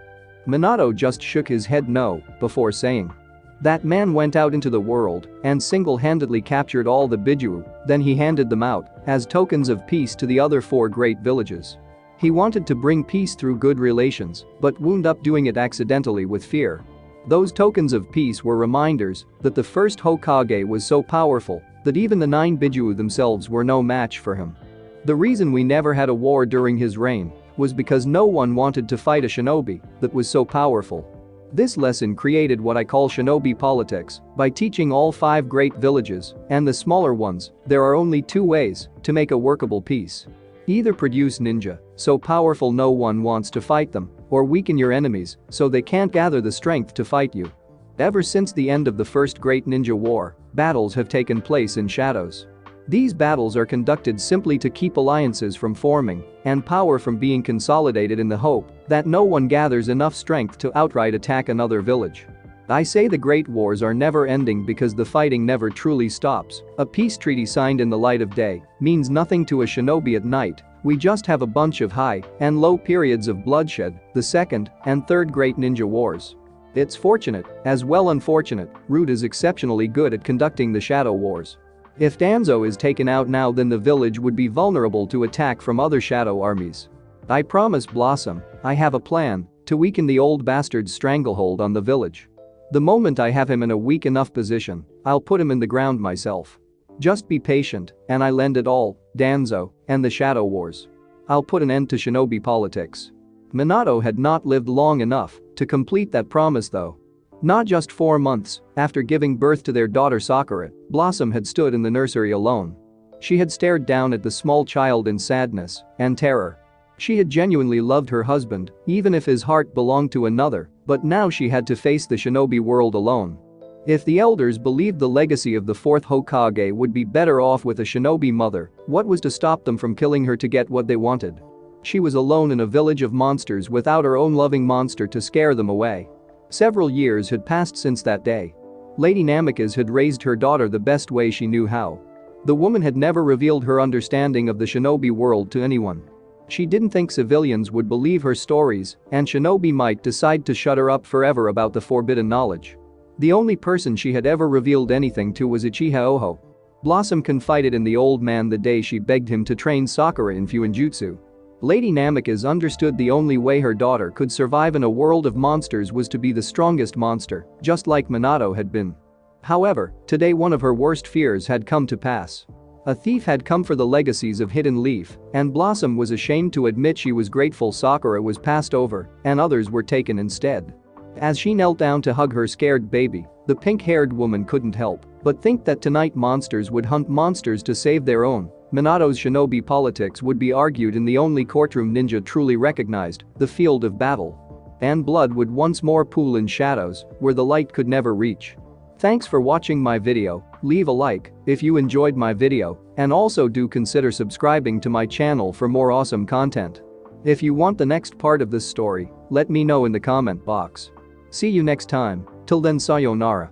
Minato just shook his head no before saying. That man went out into the world and single-handedly captured all the Bijuu, then he handed them out as tokens of peace to the other 4 great villages. He wanted to bring peace through good relations, but wound up doing it accidentally with fear. Those tokens of peace were reminders that the first Hokage was so powerful that even the 9 Bijuu themselves were no match for him. The reason we never had a war during his reign was because no one wanted to fight a shinobi that was so powerful. This lesson created what I call shinobi politics. By teaching all 5 great villages and the smaller ones, there are only 2 ways to make a workable peace. Either produce ninja, so powerful no one wants to fight them, or weaken your enemies, so they can't gather the strength to fight you. Ever since the end of the First Great Ninja War, battles have taken place in shadows. These battles are conducted simply to keep alliances from forming and power from being consolidated in the hope that no one gathers enough strength to outright attack another village. I say the Great Wars are never ending because the fighting never truly stops. A peace treaty signed in the light of day means nothing to a shinobi at night. We just have a bunch of high and low periods of bloodshed, the Second and Third Great Ninja Wars. It's fortunate, as well unfortunate, Root is exceptionally good at conducting the shadow wars. If Danzo is taken out now, then the village would be vulnerable to attack from other shadow armies. I promise Blossom, I have a plan to weaken the old bastard's stranglehold on the village. The moment I have him in a weak enough position, I'll put him in the ground myself. Just be patient, and I'll end it all, Danzo, and the shadow wars. I'll put an end to shinobi politics. Minato had not lived long enough to complete that promise though. Not just 4 months after giving birth to their daughter Sakura, Blossom had stood in the nursery alone. She had stared down at the small child in sadness and terror. She had genuinely loved her husband, even if his heart belonged to another, but now she had to face the shinobi world alone. If the elders believed the legacy of the fourth Hokage would be better off with a shinobi mother, what was to stop them from killing her to get what they wanted? She was alone in a village of monsters without her own loving monster to scare them away. Several years had passed since that day. Lady Namikaze had raised her daughter the best way she knew how. The woman had never revealed her understanding of the shinobi world to anyone. She didn't think civilians would believe her stories, and shinobi might decide to shut her up forever about the forbidden knowledge. The only person she had ever revealed anything to was Uchiha Oho. Blossom confided in the old man the day she begged him to train Sakura in Fuinjutsu. Lady Namikaze understood the only way her daughter could survive in a world of monsters was to be the strongest monster, just like Minato had been. However, today one of her worst fears had come to pass. A thief had come for the legacies of Hidden Leaf, and Blossom was ashamed to admit she was grateful Sakura was passed over and others were taken instead. As she knelt down to hug her scared baby, the pink-haired woman couldn't help but think that tonight monsters would hunt monsters to save their own. Minato's shinobi politics would be argued in the only courtroom ninja truly recognized, the field of battle. And blood would once more pool in shadows, where the light could never reach. Thanks for watching my video, leave a like if you enjoyed my video, and also do consider subscribing to my channel for more awesome content. If you want the next part of this story, let me know in the comment box. See you next time, till then sayonara.